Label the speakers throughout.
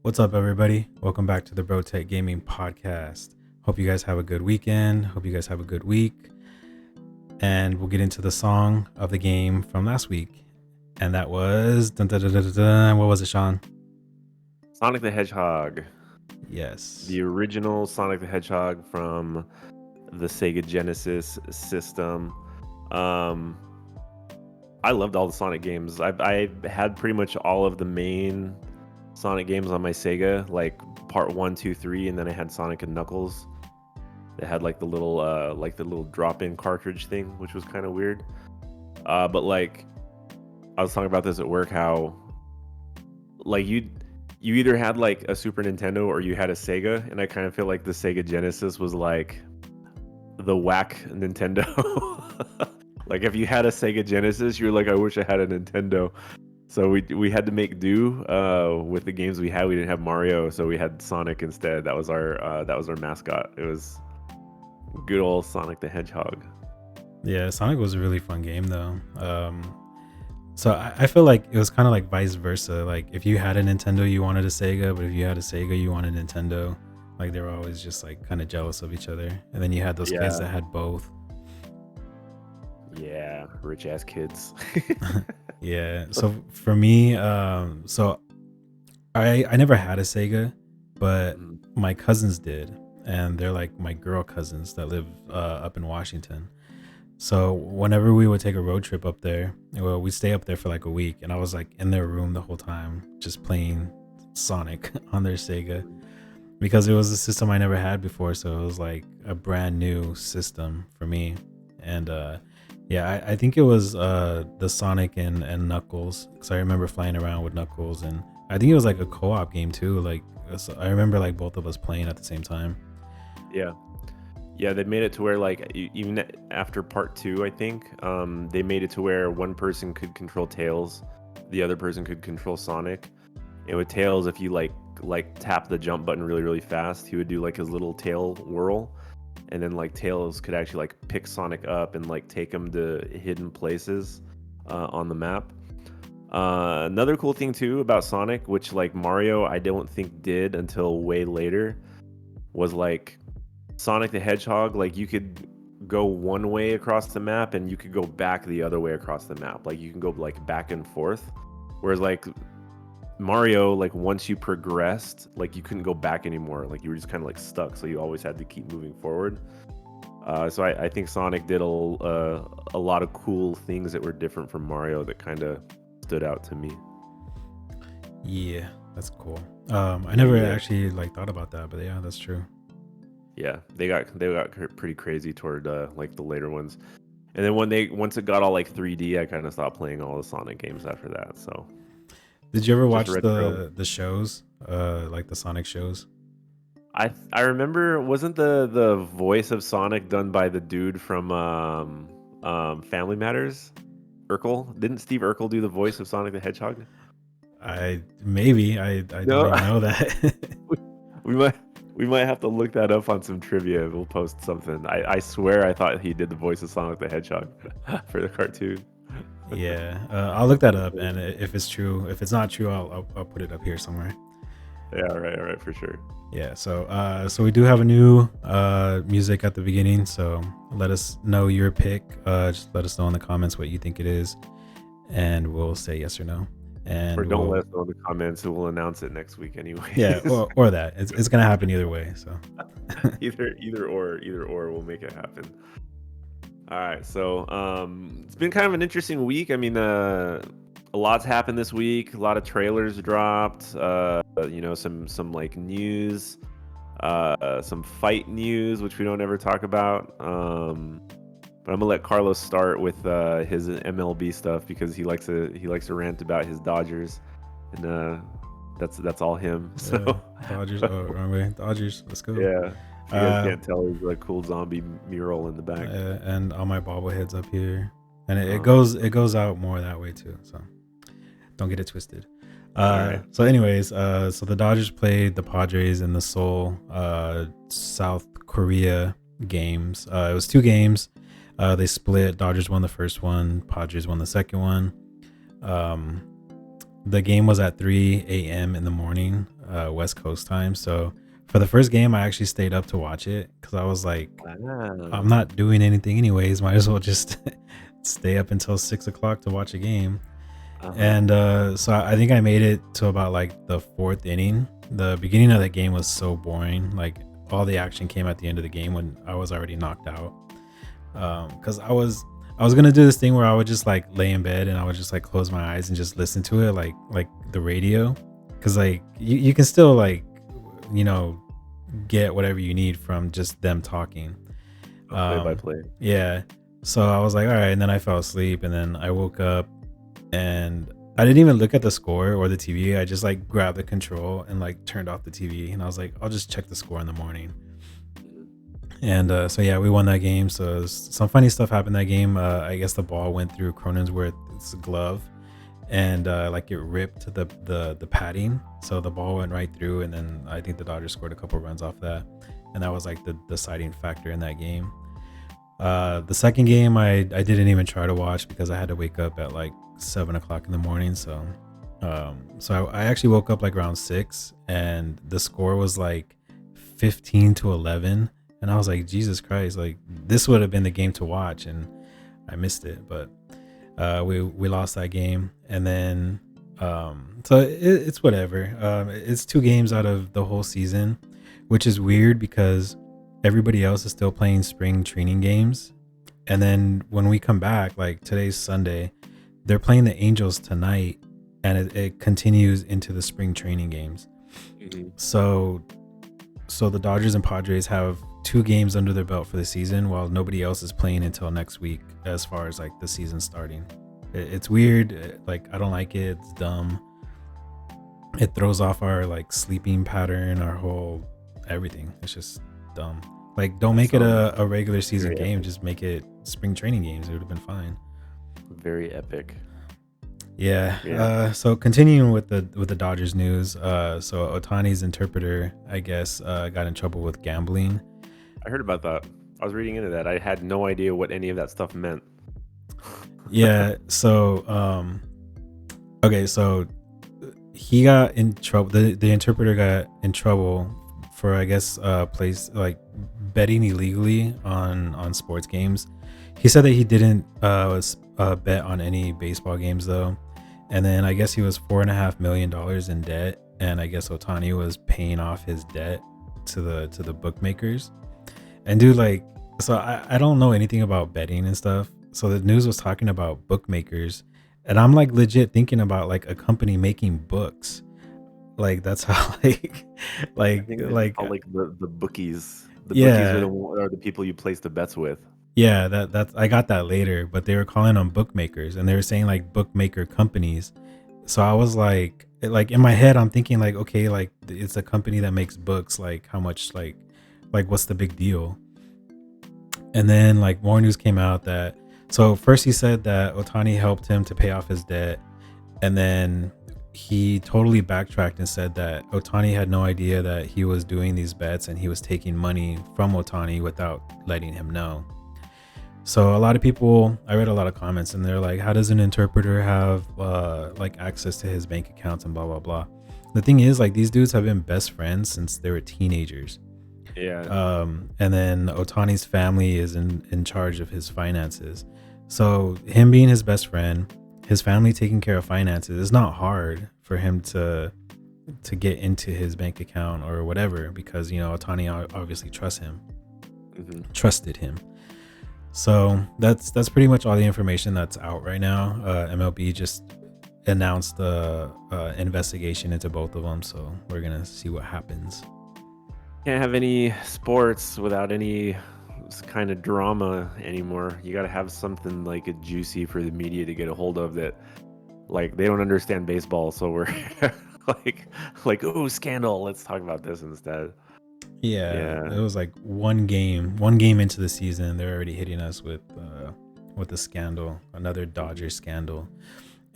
Speaker 1: What's up, everybody? Welcome back to the Bro Tech Gaming Podcast. Hope you guys have a good weekend. Hope you guys have a good week. And we'll get into the song of the game from last week. And that was... Dun, dun, dun, dun, dun, dun. What was it, Sean?
Speaker 2: Sonic the Hedgehog.
Speaker 1: Yes.
Speaker 2: The original Sonic the Hedgehog from the Sega Genesis system. I loved all the Sonic games. I had pretty much all of the main Sonic games on my Sega, like part 1, 2, 3, and then I had Sonic and Knuckles. They had like the little drop-in cartridge thing, which was kind of weird. But like I was talking about this at work, how like you either had like a Super Nintendo or you had a Sega, and I kind of feel like the Sega Genesis was like the whack Nintendo. Like if you had a Sega Genesis, you're like, I wish I had a Nintendo. So we had to make do with the games we had. We didn't have Mario, so we had Sonic instead. That was our mascot. It was good old Sonic the Hedgehog.
Speaker 1: Yeah, Sonic was a really fun game, though. So I feel like it was kind of like vice versa. Like if you had a Nintendo, you wanted a Sega, but if you had a Sega, you wanted Nintendo. Like they were always just like kind of jealous of each other. And then you had those kids that had both.
Speaker 2: Yeah, rich ass kids.
Speaker 1: Yeah. So for me, so I never had a Sega, but my cousins did, and they're like my girl cousins that live up in Washington. So whenever we would take a road trip up there, well, we'd stay up there for like a week, and I was like in their room the whole time, just playing Sonic on their Sega because it was a system I never had before. So it was like a brand new system for me, and yeah, I think it was the Sonic and Knuckles, because I remember flying around with Knuckles, and I think it was like a co-op game too. Like I remember like both of us playing at the same time.
Speaker 2: Yeah, they made it to where like even after part 2, I think they made it to where one person could control Tails, the other person could control Sonic. And with Tails, if you like tap the jump button really really fast, he would do like his little tail whirl, and then like Tails could actually like pick Sonic up and like take him to hidden places on the map. Another cool thing too about Sonic, which like Mario I don't think did until way later, was like Sonic the Hedgehog, like you could go one way across the map and you could go back the other way across the map. Like you can go like back and forth. Whereas like Mario, like once you progressed, like you couldn't go back anymore. Like you were just kind of like stuck. So you always had to keep moving forward. So I think Sonic did a lot of cool things that were different from Mario that kind of stood out to me.
Speaker 1: Yeah, that's cool. I never actually like thought about that, but yeah, that's true.
Speaker 2: Yeah, they got pretty crazy toward like the later ones, and then once it got all like 3D, I kind of stopped playing all the Sonic games after that. So,
Speaker 1: did you ever watch the shows, like the Sonic shows?
Speaker 2: I remember, wasn't the voice of Sonic done by the dude from Family Matters? Urkel? Didn't Steve Urkel do the voice of Sonic the Hedgehog?
Speaker 1: I don't even know that.
Speaker 2: We might have to look that up on some trivia. We'll post something. I swear I thought he did the voice of Sonic the Hedgehog for the cartoon.
Speaker 1: Yeah, I'll look that up, and if it's true, if it's not true, I'll put it up here somewhere.
Speaker 2: Yeah, all right, for sure.
Speaker 1: Yeah, so we do have a new music at the beginning, so let us know your pick. Just let us know in the comments what you think it is, and we'll say yes or no. And
Speaker 2: or don't let us know in the comments, and we'll announce it next week anyway.
Speaker 1: Yeah, or that it's gonna happen either way. So
Speaker 2: either or, we'll make it happen. All right, so it's been kind of an interesting week. I mean, a lot's happened this week. A lot of trailers dropped. Some like news, some fight news, which we don't ever talk about. But I'm gonna let Carlos start with his MLB stuff, because he likes to rant about his Dodgers, and that's all him. So
Speaker 1: Dodgers, wrong way. Dodgers, let's go.
Speaker 2: Yeah, if you guys can't tell, there's a cool zombie mural in the back,
Speaker 1: and all my bobbleheads up here, and it goes out more that way too. So don't get it twisted. Right. So anyways, so the Dodgers played the Padres in the Seoul, South Korea games. It was 2 games. They split. Dodgers won the first one. Padres won the second one. the game was at 3 a.m. in the morning, West Coast time. So for the first game, I actually stayed up to watch it because I was like, I'm
Speaker 2: Wow.
Speaker 1: not doing anything anyways. Might as well just stay up until 6 o'clock to watch a game.
Speaker 2: Uh-huh.
Speaker 1: And so I think I made it to about like the fourth inning. The beginning of the game was so boring. Like all the action came at the end of the game when I was already knocked out. Because I was gonna do this thing where I would just like lay in bed and I would just like close my eyes and just listen to it like the radio. Because like you can still like you know get whatever you need from just them talking.
Speaker 2: A play by
Speaker 1: Um,
Speaker 2: play.
Speaker 1: yeah. So I was like, all right, and then I fell asleep, and then I woke up, and I didn't even look at the score or the TV. I just like grabbed the control and like turned off the TV, and I was like, I'll just check the score in the morning.
Speaker 2: Mhm.
Speaker 1: And so yeah, we won that game. So some funny stuff happened that game. I guess the ball went through Cronenworth's glove, and like it ripped the padding, so the ball went right through, and then I think the Dodgers scored a couple runs off that, and that was like the deciding factor in that game. The second game, I didn't even try to watch because I had to wake up at like 7 o'clock in the morning. So I actually woke up like around 6, and the score was like 15-11, and I was like, Jesus Christ, like this would have been the game to watch, and I missed it. But we lost that game, and then so it's whatever. It's 2 games out of the whole season, which is weird because everybody else is still playing spring training games. And then when we come back, like today's Sunday, they're playing the Angels tonight, and it continues into the spring training games.
Speaker 2: Mhm.
Speaker 1: So the Dodgers and Padres have 2 games under their belt for the season, while nobody else is playing until next week as far as like the season starting. It's weird. Like I don't like it. It's dumb. It throws off our like sleeping pattern, our whole everything. It's just dumb. Like don't
Speaker 2: That
Speaker 1: make it
Speaker 2: sounds
Speaker 1: a regular season
Speaker 2: very
Speaker 1: game.
Speaker 2: epic.
Speaker 1: Just make it spring training games. It would have been fine.
Speaker 2: Very epic.
Speaker 1: Yeah.
Speaker 2: Yeah.
Speaker 1: So continuing with the Dodgers news. So Otani's interpreter, I guess, got in trouble with gambling.
Speaker 2: I heard about that. I was reading into that. I had no idea what any of that stuff meant.
Speaker 1: Yeah. So okay. So he got in trouble. The interpreter got in trouble for, I guess, place like betting illegally on sports games. He said that he didn't bet on any baseball games though, and then I guess he was $4.5 million in debt, and I guess Otani was paying off his debt to the bookmakers. And dude, like, so I don't know anything about betting and stuff. So the news was talking about bookmakers, and I'm like legit thinking about like a company making books. Like that's how
Speaker 2: I think they're
Speaker 1: like
Speaker 2: called like the bookies. The bookies are
Speaker 1: yeah,
Speaker 2: are the people you place the bets with.
Speaker 1: yeah, that I got that later, but they were calling them bookmakers, and they were saying like bookmaker companies. So I was like in my head, I'm thinking like, okay, like it's a company that makes books. Like how much, like what's the big deal? And then like more news came out that, so first he said that Otani helped him to pay off his debt, and then he totally backtracked and said that Otani had no idea that he was doing these bets and he was taking money from Otani without letting him know. So a lot of people, I read a lot of comments, and they're like, how does an interpreter have like access to his bank accounts and blah blah blah. The thing is, like, these dudes have been best friends since they were teenagers.
Speaker 2: Yeah.
Speaker 1: And then Otani's family is in charge of his finances. So him being his best friend, his family taking care of finances, it's not hard for him to get into his bank account or whatever, because Otani obviously
Speaker 2: Hmm.
Speaker 1: trusted him. So that's pretty much all the information that's out right now. MLB just announced the investigation into both of them, so we're gonna see what happens.
Speaker 2: Can't have any sports without any kind of drama anymore. You got to have something like a juicy for the media to get a hold of that, like they don't understand baseball, so we're like oh, scandal. Let's talk about this instead.
Speaker 1: Yeah,
Speaker 2: Yeah.
Speaker 1: it was like one game into the season, they're already hitting us with a scandal, another
Speaker 2: Mhm.
Speaker 1: Dodger scandal.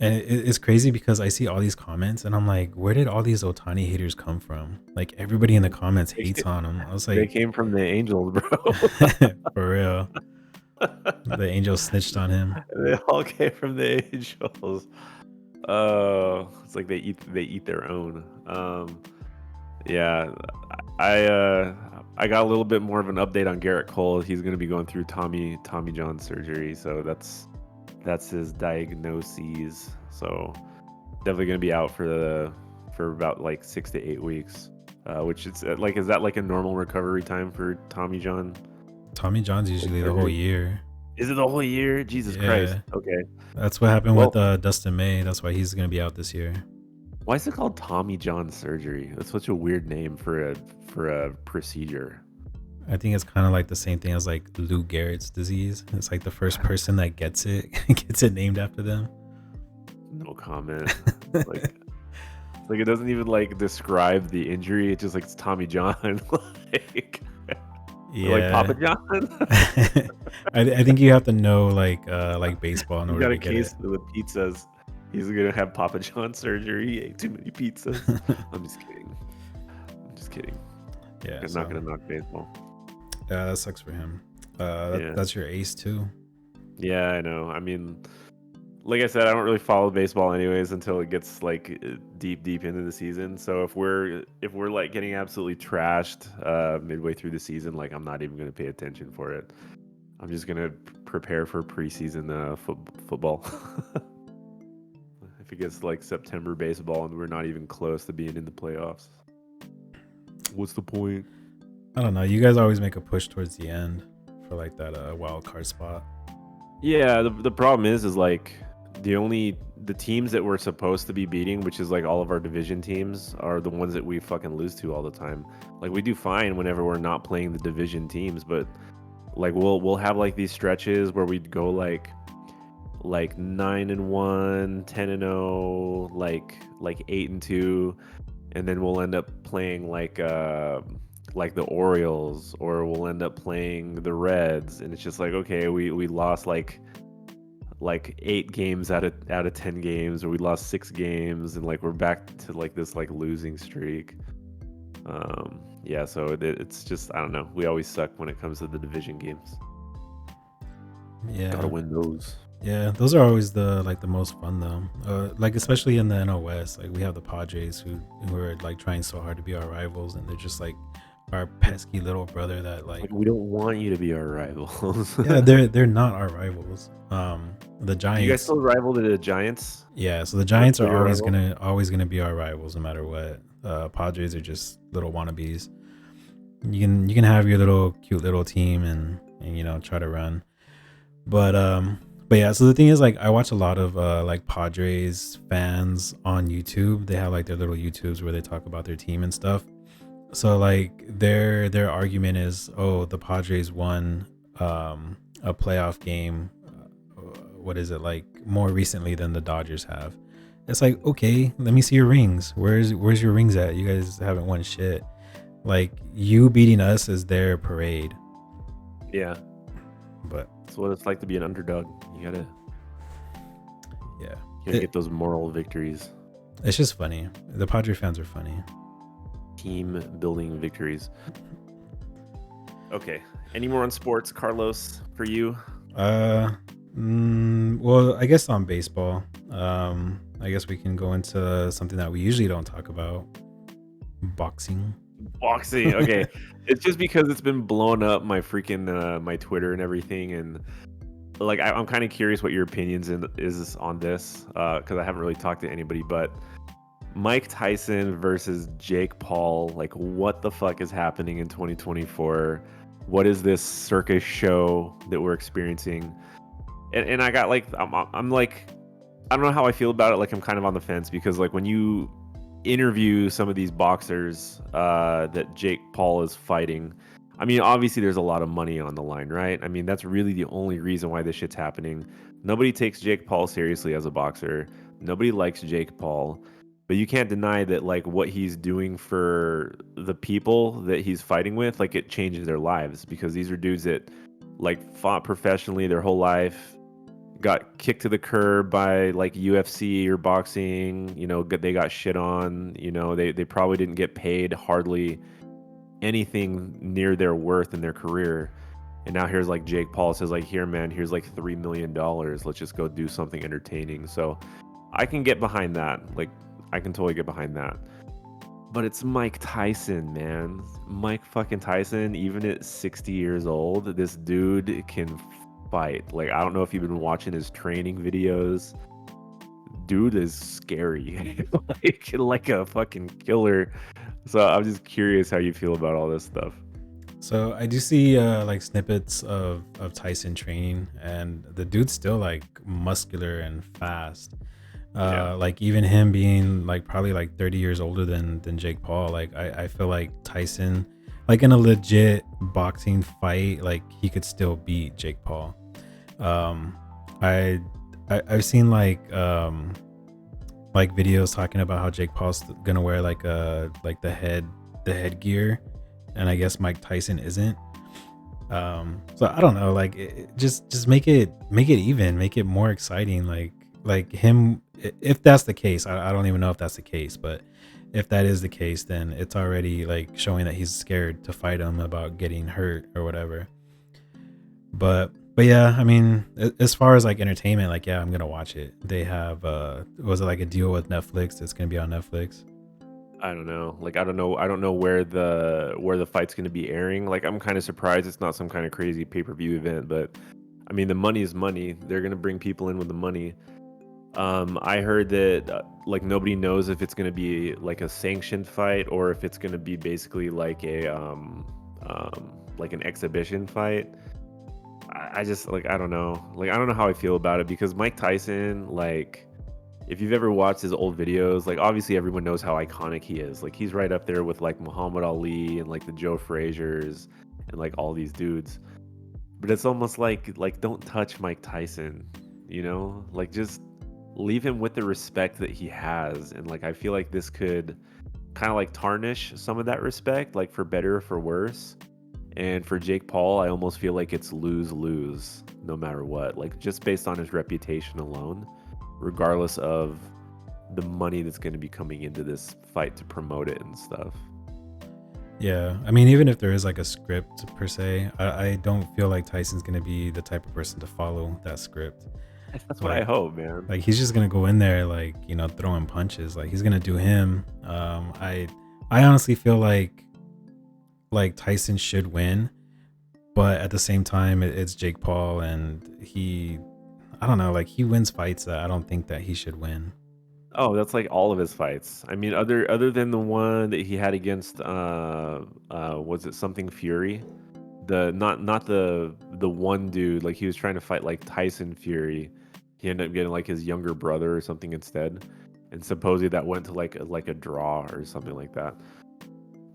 Speaker 1: And it's crazy because I see all these comments, and I'm like, where did all these Otani haters come from? Like everybody in the comments
Speaker 2: They
Speaker 1: hates
Speaker 2: ca-
Speaker 1: on him. I was
Speaker 2: they
Speaker 1: like,
Speaker 2: came from the Angels, bro.
Speaker 1: for real, the Angels snitched on him.
Speaker 2: They all came from the Angels. It's like they eat their own. Yeah, I got a little bit more of an update on Garrett Cole. He's going to be going through Tommy John surgery, so that's his diagnoses. So definitely going to be out for about like 6 to 8 weeks. Which is like, is that like a normal recovery time for Tommy John?
Speaker 1: Tommy John's
Speaker 2: Like
Speaker 1: usually the whole
Speaker 2: surgery?
Speaker 1: year.
Speaker 2: Is it the whole year? Jesus Christ.
Speaker 1: Yeah,
Speaker 2: Okay.
Speaker 1: that's what happened with
Speaker 2: Well,
Speaker 1: Dustin May. That's why he's gonna be out this year.
Speaker 2: why is it called Tommy John surgery? That's such a weird name for a procedure.
Speaker 1: I think it's kind of like the same thing as like Lou Gehrig's disease. It's like the first person that gets it gets it named after them.
Speaker 2: No comment. Like it doesn't even like describe the injury. It's just like it's Tommy John. like like Papa
Speaker 1: Yeah.
Speaker 2: John.
Speaker 1: I think you have to know like baseball in
Speaker 2: He
Speaker 1: order
Speaker 2: got a
Speaker 1: to get
Speaker 2: case
Speaker 1: it.
Speaker 2: of the pizzas. He's gonna have Papa John surgery. He ate too many pizzas. I'm just kidding. I'm just kidding.
Speaker 1: Yeah,
Speaker 2: I'm
Speaker 1: so
Speaker 2: not gonna knock baseball.
Speaker 1: that sucks for him.
Speaker 2: Yeah.
Speaker 1: That's your ace too.
Speaker 2: Yeah, I know. I mean, like I said, I don't really follow baseball anyways until it gets like deep into the season. So if we're like getting absolutely trashed midway through the season, like I'm not even gonna pay attention for it. I'm just gonna prepare for preseason football. If it gets like September baseball and we're not even close to being in the playoffs, what's the point?
Speaker 1: I don't know. You guys always make a push towards the end for like that wild card spot.
Speaker 2: Yeah, the problem is like the teams that we're supposed to be beating, which is like all of our division teams, are the ones that we fucking lose to all the time. Like we do fine whenever we're not playing the division teams, but like we'll have like these stretches where we'd go like 9-1, 10-0, like 8-2, and then we'll end up playing like the Orioles, or we'll end up playing the Reds, and it's just like, okay, we lost like 8 games out of 10 games, or we lost 6 games, and like we're back to like this like losing streak. Yeah, so it's just, I don't know, we always suck when it comes to the division games.
Speaker 1: Yeah.
Speaker 2: Gotta win those.
Speaker 1: Yeah, those are always the most fun though. Like especially in the NL West, like we have the Padres who are like trying so hard to be our rivals, and they're just like our pesky little brother that like.
Speaker 2: Like, we don't want you to be our rivals.
Speaker 1: Yeah, they're not our rivals. The
Speaker 2: Do you guys
Speaker 1: Giants.
Speaker 2: still rival the Giants?
Speaker 1: Yeah, so the Giants
Speaker 2: Still
Speaker 1: are
Speaker 2: your
Speaker 1: always
Speaker 2: rival?
Speaker 1: gonna be our rivals no matter what. Padres are just little wannabes. You can have your little cute little team and try to run, but yeah. So the thing is, like, I watch a lot of like Padres fans on YouTube. They have like their little YouTubes where they talk about their team and stuff. So like their argument is, oh, the Padres won a playoff game. What is it, like, more recently than the Dodgers have? It's like, okay, let me see your rings. Where's your rings at? You guys haven't won shit. Like, you beating us is their parade.
Speaker 2: Yeah,
Speaker 1: But
Speaker 2: that's what it's like to be an underdog.
Speaker 1: yeah,
Speaker 2: You gotta get those moral victories,
Speaker 1: it's just funny. The Padre fans are funny.
Speaker 2: team building victories. Okay, any more on sports, Carlos, for you?
Speaker 1: Well, I guess on baseball. I guess we can go into something that we usually don't talk about. Boxing.
Speaker 2: Boxing. Okay, it's just because it's been blowing up my freaking my Twitter and everything, and like I'm kind of curious what your opinions is on this, because I haven't really talked to anybody. But Mike Tyson versus Jake Paul, like, what the fuck is happening in 2024? What is this circus show that we're experiencing? And I got like, I'm like, I don't know how I feel about it. Like, I'm kind of on the fence, because like when you interview some of these boxers that Jake Paul is fighting, I mean, obviously there's a lot of money on the line, right? I mean, that's really the only reason why this shit's happening. Nobody takes Jake Paul seriously as a boxer. Nobody likes Jake Paul. But you can't deny that, like, what he's doing for the people that he's fighting with, like, it changes their lives, because these are dudes that like fought professionally their whole life, got kicked to the curb by like UFC or boxing, they got shit on, they probably didn't get paid hardly anything near their worth in their career. And now here's like Jake Paul says, like, here, man, here's like $3 million. Let's just go do something entertaining. So I can get behind that. Like, I can totally get behind that. But it's Mike Tyson, man. Mike fucking Tyson, even at 60 years old, this dude can fight. Like, I don't know if you've been watching his training videos. Dude is scary. like a fucking killer. So I'm just curious how you feel about all this stuff.
Speaker 1: So I do see like snippets of Tyson training, and the dude's still like muscular and fast.
Speaker 2: Yeah.
Speaker 1: Like even him being like probably like 30 years older than Jake Paul. Like I feel like Tyson, like in a legit boxing fight, like he could still beat Jake Paul. Um, I, I've seen like videos talking about how Jake Paul's gonna wear like the headgear, and I guess Mike Tyson isn't. So I don't know, like just make it even, make it more exciting. Like him, if that's the case, I don't even know if that's the case, but if that is the case, then it's already like showing that he's scared to fight him about getting hurt or whatever. But yeah, I mean, as far as like entertainment, like yeah, I'm gonna watch it. They have was it like a deal with Netflix? It's gonna be on Netflix.
Speaker 2: I don't know. Like, I don't know where the fight's going to be airing. Like, I'm kind of surprised it's not some kind of crazy pay-per-view event, but I mean, the money is money. They're going to bring people in with the money. I heard that like nobody knows if it's going to be like a sanctioned fight or if it's going to be basically like an exhibition fight. I just like, I don't know. Like, I don't know how I feel about it because Mike Tyson, like, if you've ever watched his old videos, like obviously everyone knows how iconic he is. Like, he's right up there with like Muhammad Ali and like the Joe Frazier's and like all these dudes. But it's almost like don't touch Mike Tyson, you know? Like, just leave him with the respect that he has. And like, I feel like this could kind of like tarnish some of that respect, like for better or for worse. And for Jake Paul, I almost feel like it's lose lose no matter what. Like, just based on his reputation alone, regardless of the money that's going to be coming into this fight to promote it and stuff.
Speaker 1: Yeah, I mean, even if there is like a script per se, I don't feel like Tyson's gonna be the type of person to follow that script.
Speaker 2: That's what I
Speaker 1: Like,
Speaker 2: hope, man.
Speaker 1: like he's just gonna go in there like throwing punches. Like he's gonna do him. I honestly feel like Tyson should win, but at the same time, it's Jake Paul, and I don't know, like he wins fights that I don't think that he should win.
Speaker 2: Oh, that's like all of his fights. I mean, other than the one that he had against was it something Fury? The not the one dude, like he was trying to fight like Tyson Fury. He ended up getting like his younger brother or something instead. And supposedly that went to like a draw or something like that.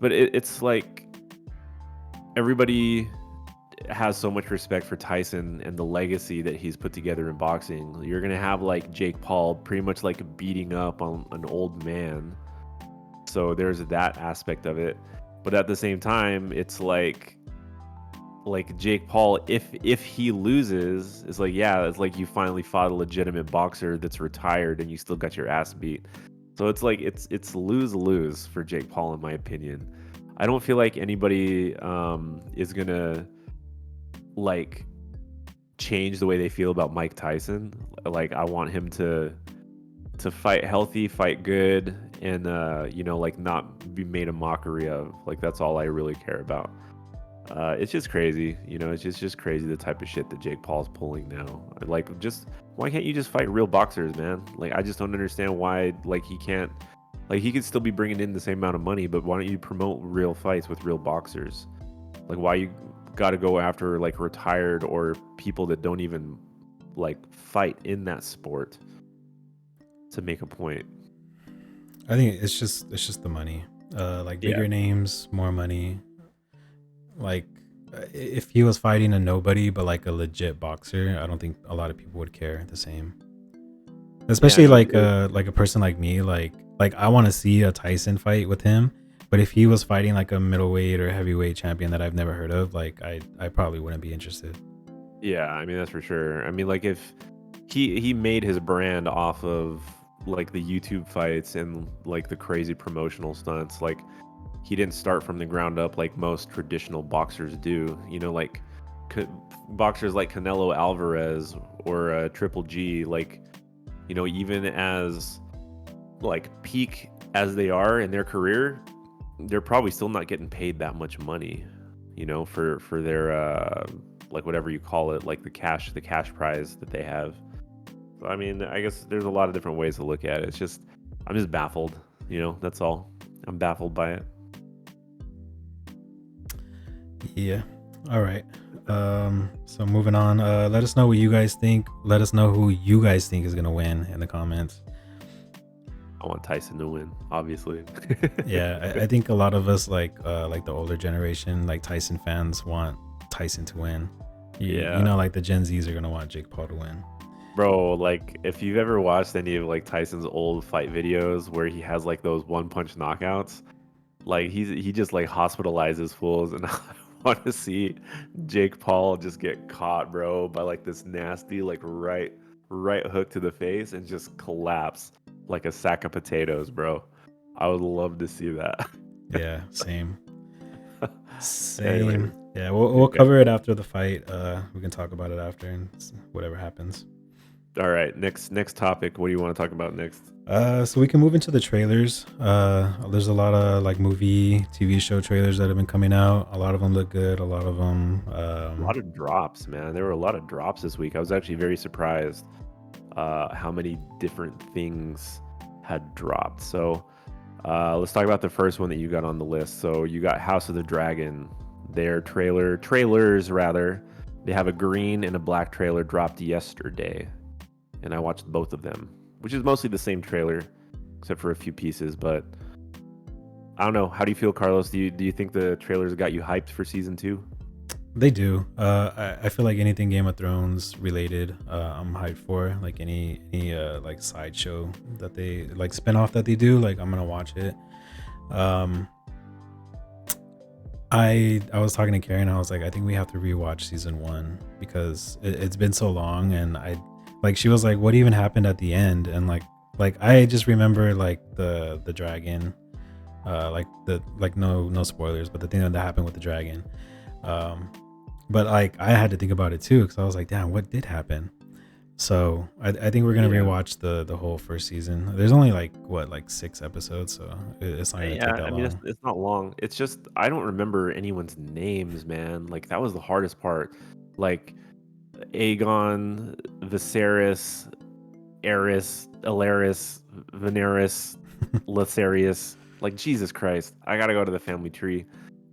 Speaker 2: But it's like everybody has so much respect for Tyson and the legacy that he's put together in boxing. You're gonna have like Jake Paul pretty much like beating up on an old man. So there's that aspect of it. But at the same time, it's like Jake Paul, if he loses, it's like, yeah, it's like you finally fought a legitimate boxer that's retired and you still got your ass beat. So it's like it's lose lose for Jake Paul in my opinion. I don't feel like anybody is gonna like change the way they feel about Mike Tyson. Like, I want him to fight healthy, fight good, and like not be made a mockery of. Like, that's all I really care about. It's just crazy, it's just crazy the type of shit that Jake Paul's pulling now. Like, just why can't you just fight real boxers, man? Like, I just don't understand why like he can't. Like, he could still be bringing in the same amount of money, but why don't you promote real fights with real boxers? Like, why you got to go after like retired or people that don't even like fight in that sport to make a point?
Speaker 1: I think it's just the money. Like
Speaker 2: Yeah.
Speaker 1: bigger names, more money. Like if he was fighting a nobody but like a legit boxer, I don't think a lot of people would care the same.
Speaker 2: Yeah,
Speaker 1: Especially like a person like me, like I want to see a Tyson fight with him. But if he was fighting like a middleweight or heavyweight champion that I've never heard of, like I probably wouldn't be interested.
Speaker 2: yeah, I mean, that's for sure. I mean, like, if he made his brand off of like the YouTube fights and like the crazy promotional stunts, like he didn't start from the ground up like most traditional boxers do. Like boxers like Canelo Alvarez or Triple G, like even as like peak as they are in their career, they're probably still not getting paid that much money, for their like whatever you call it, like the cash prize that they have. So, I mean, I guess there's a lot of different ways to look at it. It's just I'm just baffled, that's all. I'm baffled by it.
Speaker 1: Yeah. All right. So moving on. Let us know what you guys think. Let us know who you guys think is gonna win in the comments.
Speaker 2: I want Tyson to win, obviously.
Speaker 1: Yeah, I think a lot of us like the older generation, like Tyson fans, want Tyson to win.
Speaker 2: Yeah.
Speaker 1: Like the Gen Zs are gonna want Jake Paul to win.
Speaker 2: Bro, like if you've ever watched any of like Tyson's old fight videos where he has like those one punch knockouts, like he just like hospitalizes fools, and I want to see Jake Paul just get caught, bro, by like this nasty like right hook to the face and just collapse like a sack of potatoes, bro. I would love to see that.
Speaker 1: Yeah, same.
Speaker 2: Anyways,
Speaker 1: Same. Yeah, we'll
Speaker 2: okay.
Speaker 1: cover it after the fight. We can talk about it after and whatever happens.
Speaker 2: All right, next topic. What do you want to talk about next?
Speaker 1: So we can move into the trailers. There's a lot of like movie, TV show trailers that have been coming out. A lot of them look good. A lot of them,
Speaker 2: A lot of drops, man. There were a lot of drops this week. I was actually very surprised how many different things had dropped. So let's talk about the first one that you got on the list. So you got House of the Dragon. Their trailers rather. They have a green and a black trailer dropped yesterday, and I watched both of them, which is mostly the same trailer, except for a few pieces. But I don't know. How do you feel, Carlos? Do you think the trailers got you hyped for season 2?
Speaker 1: they do. I feel like anything Game of Thrones related, I'm hyped for. Like any like sideshow that they like spinoff that they do, like I'm gonna watch it. Um, I was talking to Karen. I was like, I think we have to rewatch season 1 because it's been so long, and she was like, what even happened at the end? And like I just remember like the dragon, like no spoilers, but the thing that happened with the dragon. But like I had to think about it too because I was like, damn, what did happen? So I think we're gonna
Speaker 2: Yeah.
Speaker 1: rewatch the whole first season. There's only like 6 episodes, so it's not gonna
Speaker 2: Yeah,
Speaker 1: take
Speaker 2: I
Speaker 1: that
Speaker 2: mean it's,
Speaker 1: long.
Speaker 2: it's not long. It's just I don't remember anyone's names, man. Like that was the hardest part. Like Aegon, Viserys, Aerys, Alaris, Veneris, Lotharius. Like Jesus Christ, I gotta go to the family tree.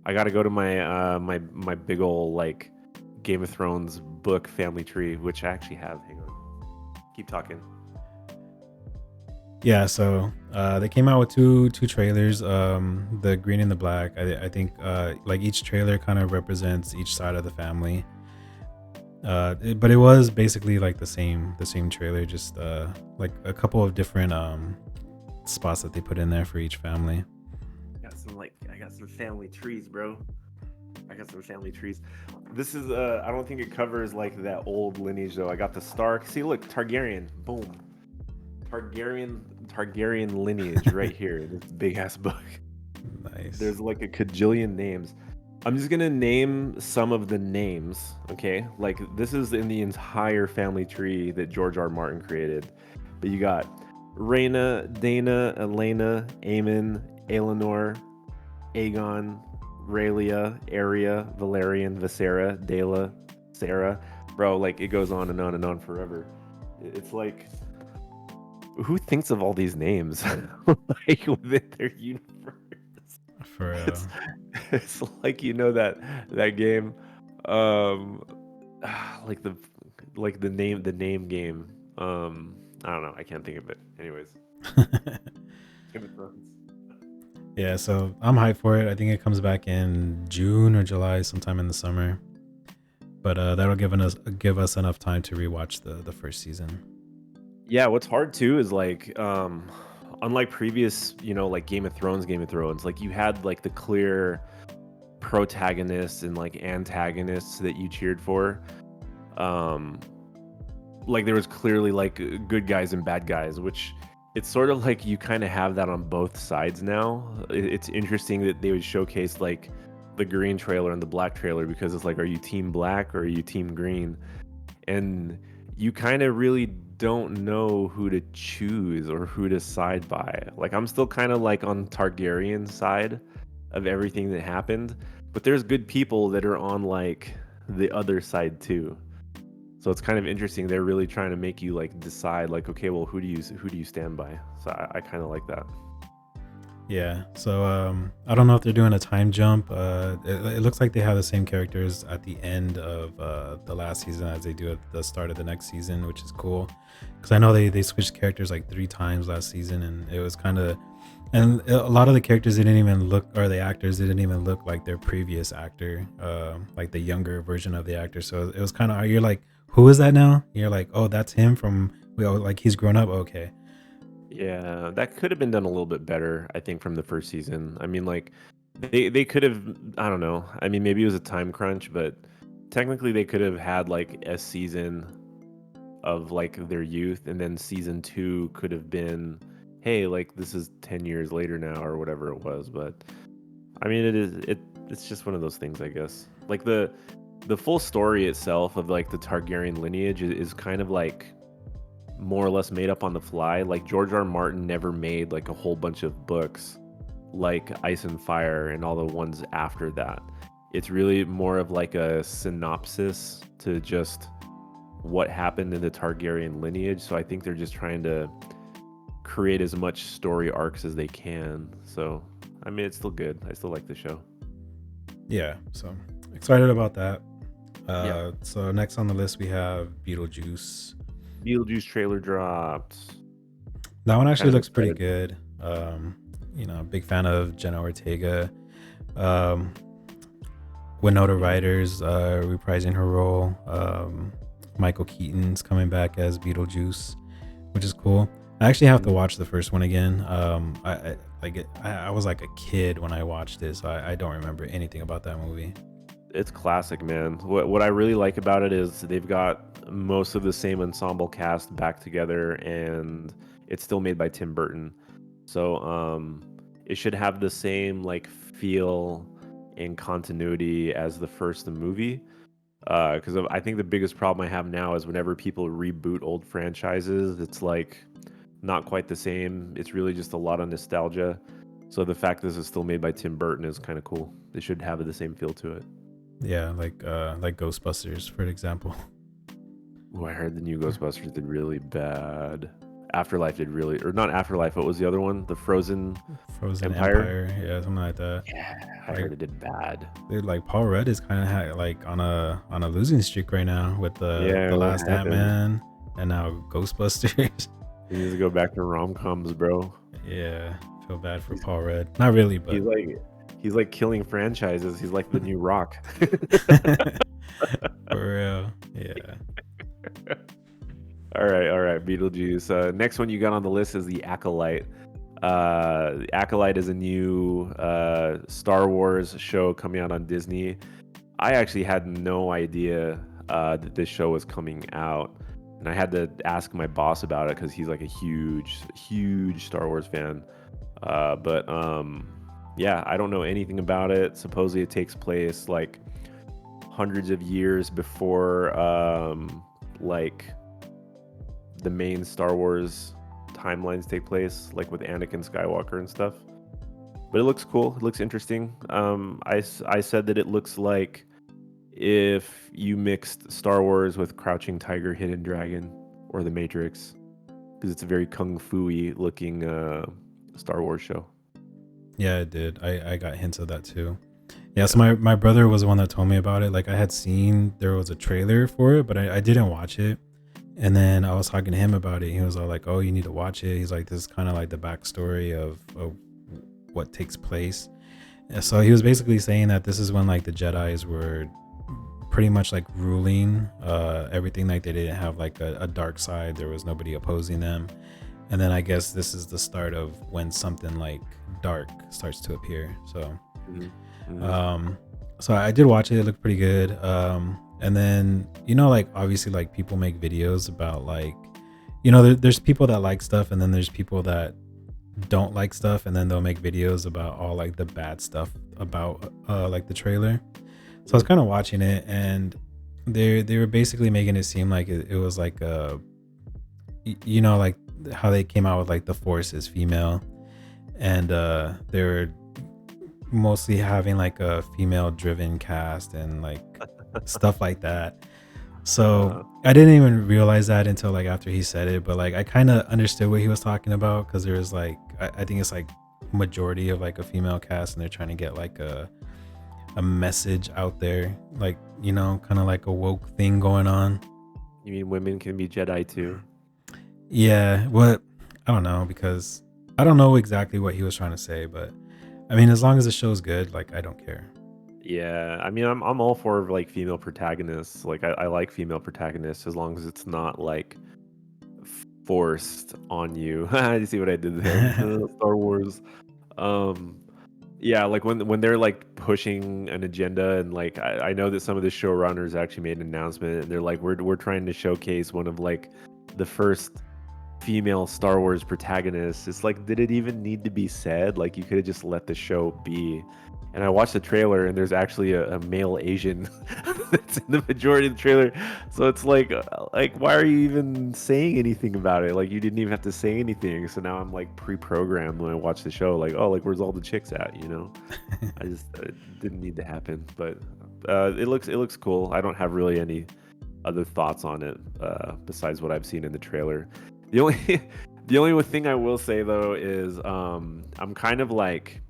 Speaker 2: I gotta go to my my big ol' like Game of Thrones book family tree, which I actually have. Hang on, keep talking.
Speaker 1: Yeah, so they came out with two trailers, the green and the black. I think like each trailer kind of represents each side of the family. But it was basically like the same trailer, just like a couple of different spots that they put in there for each family.
Speaker 2: I got some family trees, bro. I got some family trees. This is I don't think it covers like that old lineage though. I got the Stark. See, look, Targaryen. Boom. Targaryen lineage right here in this big ass book.
Speaker 1: Nice.
Speaker 2: There's like a cajillion names. I'm just gonna name some of the names, okay? Like this is in the entire family tree that George R. Martin created. But you got Rhaena, Dana, Elena, Aemon, Aelinor, Aegon, Rhaelia, Arya, Valerian, Visera, Dela, Sarah. Bro, like it goes on and on forever. It's like who thinks of all these names like within their universe?
Speaker 1: For
Speaker 2: It's it's like that game, um, like the name game. I don't know. I can't think of it. Anyways, Game of Thrones.
Speaker 1: Yeah, so I'm hyped for it. I think it comes back in June or July, sometime in the summer. But that'll give us enough time to rewatch the first season.
Speaker 2: Yeah, what's hard too is like, unlike previous, like Game of Thrones, like you had like the clear protagonists and like antagonists that you cheered for. Um, like there was clearly like good guys and bad guys, which it's sort of like you kind of have that on both sides now. It's interesting that they would showcase like the green trailer and the black trailer because it's like, are you team black or are you team green? And you kind of really don't know who to choose or who to side by. Like I'm still kind of like on Targaryen side of everything that happened, but there's good people that are on like the other side too. So it's kind of interesting. They're really trying to make you like decide like, okay, well, who do you stand by? So I kind of like that.
Speaker 1: Yeah. So I don't know if they're doing a time jump. It looks like they have the same characters at the end of the last season as they do at the start of the next season, which is cool. Because I know they switched characters like 3 times last season, and it was kind of, and a lot of the characters didn't even look, or the actors didn't even look like their previous actor, like the younger version of the actor. So it was kind of, you're like, who is that now? You're like, oh, that's him from, well, like he's grown up. Okay.
Speaker 2: Yeah, that could have been done a little bit better, I think, from the first season. I mean, like they could have, I don't know. I mean, maybe it was a time crunch, but technically they could have had like a season of like their youth, and then season 2 could have been, hey, like this is 10 years later now or whatever it was. But I mean, it's just one of those things, I guess. Like the full story itself of like the Targaryen lineage is kind of like more or less made up on the fly. Like George R. R. Martin never made like a whole bunch of books like Ice and Fire and all the ones after that. It's really more of like a synopsis to just what happened in the Targaryen lineage. So I think they're just trying to create as much story arcs as they can. So I mean, it's still good. I still like the show.
Speaker 1: Yeah. So excited about that.
Speaker 2: Yeah.
Speaker 1: So next on the list we have Beetlejuice.
Speaker 2: Beetlejuice trailer dropped.
Speaker 1: That one
Speaker 2: Kind
Speaker 1: actually
Speaker 2: of
Speaker 1: looks pretty
Speaker 2: excited.
Speaker 1: good. Big fan of Jenna Ortega. Um, Winona
Speaker 2: Yeah.
Speaker 1: Ryder's reprising her role. Michael Keaton's coming back as Beetlejuice, which is cool. I actually have to
Speaker 2: Mhm.
Speaker 1: watch the first one again. I was like a kid when I watched this. So I don't remember anything about that movie.
Speaker 2: It's classic, man. What I really like about it is they've got most of the same ensemble cast back together, and it's still made by Tim Burton. So it should have the same like feel and continuity as the first movie. Because I think the biggest problem I have now is whenever people reboot old franchises, it's like not quite the same. It's really just a lot of nostalgia. So the fact this is still made by Tim Burton is kind of cool. They should have the same feel to it.
Speaker 1: Yeah, like Ghostbusters, for example.
Speaker 2: Oh, I heard the new Ghostbusters did really bad. Afterlife did really, or not Afterlife. What was the other one? The Frozen
Speaker 1: Frozen
Speaker 2: Empire.
Speaker 1: Empire, yeah, something like that.
Speaker 2: Yeah, I
Speaker 1: Like,
Speaker 2: heard it did bad.
Speaker 1: dude, like Paul Rudd is kind of like on a losing streak right now with the
Speaker 2: Yeah, what
Speaker 1: last Ant
Speaker 2: happened?
Speaker 1: Man and now Ghostbusters.
Speaker 2: He needs to go back to rom coms, bro.
Speaker 1: Yeah, feel bad for
Speaker 2: He's
Speaker 1: Paul Rudd. Not really,
Speaker 2: he's
Speaker 1: but
Speaker 2: like he's like killing franchises. He's like the new Rock.
Speaker 1: for real, yeah.
Speaker 2: All right, Beetlejuice. Next one you got on the list is the Acolyte. The Acolyte is a new Star Wars show coming out on Disney. I actually had no idea that this show was coming out, and I had to ask my boss about it because he's like a huge Star Wars fan. But yeah, I don't know anything about it. Supposedly, it takes place like hundreds of years before like the main Star Wars timelines take place, like with Anakin Skywalker and stuff. But it looks cool. It looks interesting. I said that it looks like if you mixed Star Wars with Crouching Tiger, Hidden Dragon, or The Matrix, because it's a very kung fu-y looking Star Wars show.
Speaker 1: Yeah, I did. I got hints of that too. Yeah, so my brother was the one that told me about it. Like I had seen there was a trailer for it, but I didn't watch it. And then I was talking to him about it. He was all like, "Oh, you need to watch it." He's like, "This is kind of like the backstory of what takes place." And so he was basically saying that this is when like the Jedi's were pretty much like ruling everything. Like they didn't have like a dark side. There was nobody opposing them. And then I guess this is the start of when something like dark starts to appear. So
Speaker 2: Hmm. Hmm.
Speaker 1: um, so I did watch it. It looked pretty good. And then like obviously, like people make videos about like, there's people that like stuff, and then there's people that don't like stuff, and then they'll make videos about all like the bad stuff about like the trailer. So I was kind of watching it, and they were basically making it seem like it was like like how they came out with like the Force is female, and they were mostly having like a female driven cast and like stuff like that. So
Speaker 2: Uh,
Speaker 1: I didn't even realize that until like after he said it, but like I kind of understood what he was talking about because there was like I think it's like majority of like a female cast, and they're trying to get like a message out there, like kind of like a woke thing going on.
Speaker 2: you mean women can be Jedi too?
Speaker 1: Yeah, but I don't know because I don't know exactly what he was trying to say, but I mean, as long as the show's good, like I don't care.
Speaker 2: Yeah, I mean, I'm all for like female protagonists. Like, I like female protagonists as long as it's not like forced on you. You see what I did there? Star Wars. Um, yeah, like when they're like pushing an agenda, and like I know that some of the showrunners actually made an announcement, and they're like, we're trying to showcase one of like the first female Star Wars protagonists. It's like, did it even need to be said? Like, you could have just let the show be. And I watched the trailer, and there's actually a male Asian that's in the majority of the trailer. So it's like, why are you even saying anything about it? Like, you didn't even have to say anything. So now I'm like pre-programmed when I watch the show, like, oh, like, where's all the chicks at? I just it didn't need to happen, but it looks cool. I don't have really any other thoughts on it besides what I've seen in the trailer. The only the only thing I will say though is I'm kind of like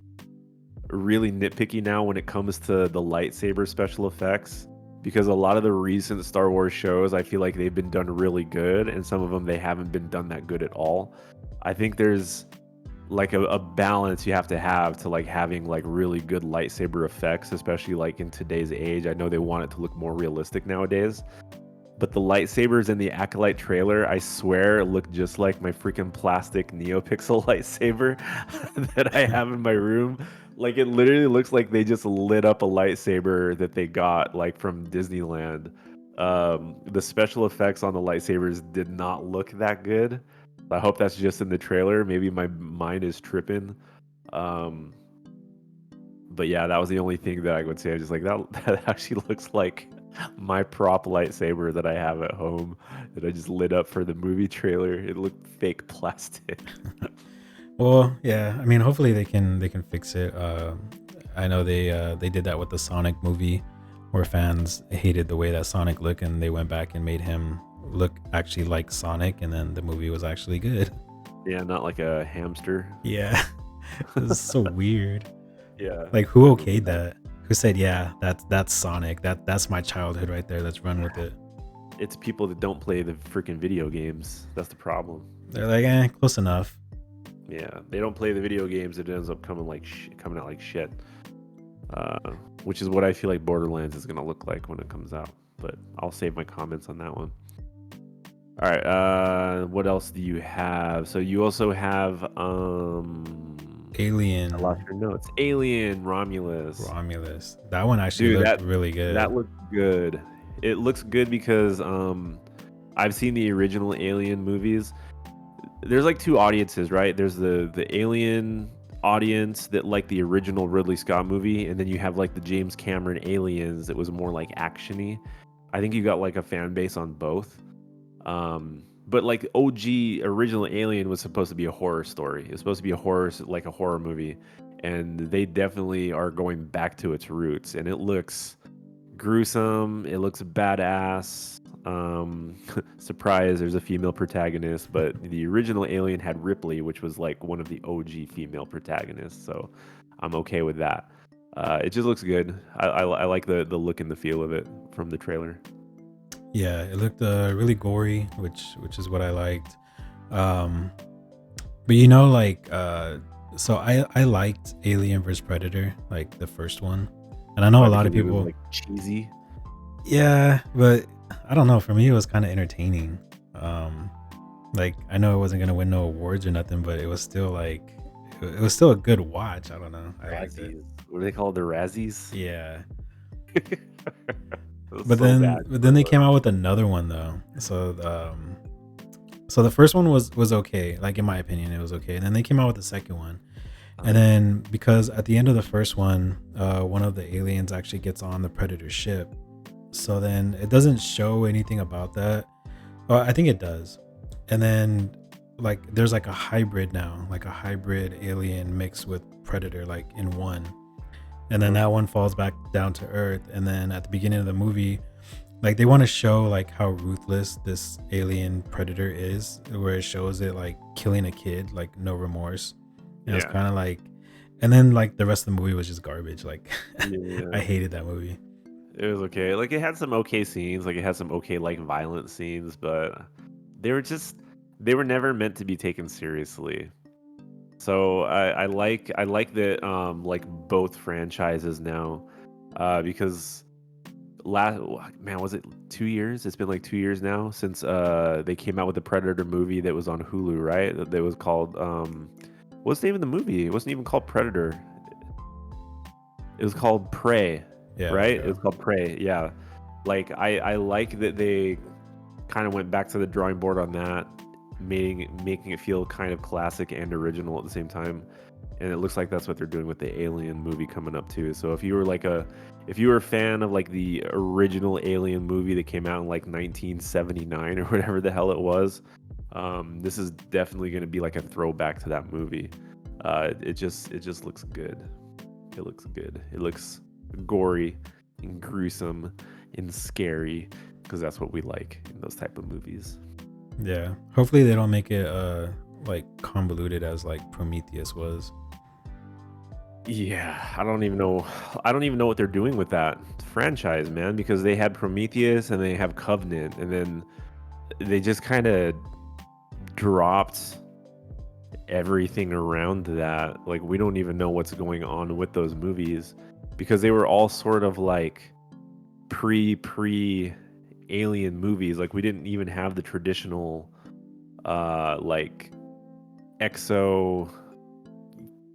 Speaker 2: really nitpicky now when it comes to the lightsaber special effects, because a lot of the recent Star Wars shows I feel like they've been done really good, and some of them they haven't been done that good at all. I think there's like a balance you have to like having like really good lightsaber effects, especially like in today's age. I know they want it to look more realistic nowadays, but the lightsabers in the Acolyte trailer, I swear, look just like my freaking plastic NeoPixel lightsaber that I have in my room. Like, it literally looks like they just lit up a lightsaber that they got like from Disneyland. The special effects on the lightsabers did not look that good. I hope that's just in the trailer. Maybe my mind is tripping. Um, but yeah, that was the only thing that I would say. I was just like, that actually looks like my prop lightsaber that I have at home that I just lit up for the movie trailer. It looked fake plastic.
Speaker 1: Well, yeah, I mean, hopefully they can fix it. I know they did that with the Sonic movie, where fans hated the way that Sonic looked, and they went back and made him look actually like Sonic, and then the movie was actually good.
Speaker 2: Yeah, not like a hamster.
Speaker 1: Yeah, it's so weird.
Speaker 2: Yeah,
Speaker 1: Like, who
Speaker 2: it was
Speaker 1: okayed
Speaker 2: bad.
Speaker 1: that? Who said, yeah, that's Sonic. That's my childhood right there. Let's run with it.
Speaker 2: It's people that don't play the freaking video games. That's the problem.
Speaker 1: They're like, close enough.
Speaker 2: Yeah, they don't play the video games. It ends up coming out like shit. Uh, which is what I feel like Borderlands is gonna look like when it comes out. But I'll save my comments on that one. All right. What else do you have? So you also have
Speaker 1: Alien
Speaker 2: I lost your notes. Alien Romulus.
Speaker 1: Romulus. That one actually
Speaker 2: Dude,
Speaker 1: looked really good.
Speaker 2: that looks good. It looks good because I've seen the original Alien movies. There's like two audiences, right? There's the Alien audience that like the original Ridley Scott movie, and then you have like the James Cameron Aliens that was more like actiony. I think you got like a fan base on both. But like OG original Alien was supposed to be a horror story. It's supposed to be like a horror movie, and they definitely are going back to its roots. And it looks gruesome. It looks badass. Surprise, there's a female protagonist, but the original Alien had Ripley, which was like one of the OG female protagonists. So I'm okay with that. It just looks good. I like the look and the feel of it from the trailer.
Speaker 1: Yeah, it looked really gory, which is what I liked. Um, but like so I liked Alien vs Predator, like the first one, and I know
Speaker 2: Why?
Speaker 1: a lot of
Speaker 2: Because it was
Speaker 1: people.
Speaker 2: like cheesy.
Speaker 1: Yeah, but I don't know. For me, it was kind of entertaining. Like I know it wasn't gonna win no awards or nothing, but it was still like it was still a good watch. I don't know. I liked it.
Speaker 2: Razzies. What do they call it? The Razzies?
Speaker 1: Yeah,
Speaker 2: It was
Speaker 1: but
Speaker 2: so
Speaker 1: then
Speaker 2: bad.
Speaker 1: but then they came out with another one though. So the first one was okay. Like in my opinion, it was okay. And then they came out with the second one. And then because at the end of the first one, one of the aliens actually gets on the Predator ship, So then it doesn't show anything about that. Well, I think it does. And then like there's like a hybrid now, like a hybrid alien mixed with predator, like in one. And then
Speaker 2: Uh-huh.
Speaker 1: that one falls back down to earth. And then at the beginning of the movie, like they want to show like how ruthless this alien predator is, where it shows it like killing a kid, like no remorse. And it's
Speaker 2: Yeah.
Speaker 1: kind of like, and then like the rest of the movie was just garbage. Like I
Speaker 2: Yeah.
Speaker 1: hated that movie.
Speaker 2: It was okay. Like it had some okay scenes, like it had some okay like violent scenes, but they were just they were never meant to be taken seriously. So I like that like both franchises now, because last man was it 2 years? It's been like 2 years now since they came out with the Predator movie that was on Hulu, right? That was called what's the name of the movie? It wasn't even called Predator. It was called Prey,
Speaker 1: Yeah,
Speaker 2: right? It
Speaker 1: yeah.
Speaker 2: was called Prey. Yeah. Like I like that they kind of went back to the drawing board on that, making it feel kind of classic and original at the same time. And it looks like that's what they're doing with the Alien movie coming up too. So if you were a fan of like the original Alien movie that came out in like 1979 or whatever the hell it was, this is definitely going to be like a throwback to that movie. It just looks good. It looks good. It looks gory and gruesome and scary because that's what we like in those type of movies.
Speaker 1: Yeah. Hopefully they don't make it like convoluted as like Prometheus was.
Speaker 2: Yeah, I don't even know. I don't even know what they're doing with that franchise, man, because they had Prometheus and they have Covenant, and then they just kind of dropped everything around that. Like we don't even know what's going on with those movies because they were all sort of like pre alien movies. Like we didn't even have the traditional like exo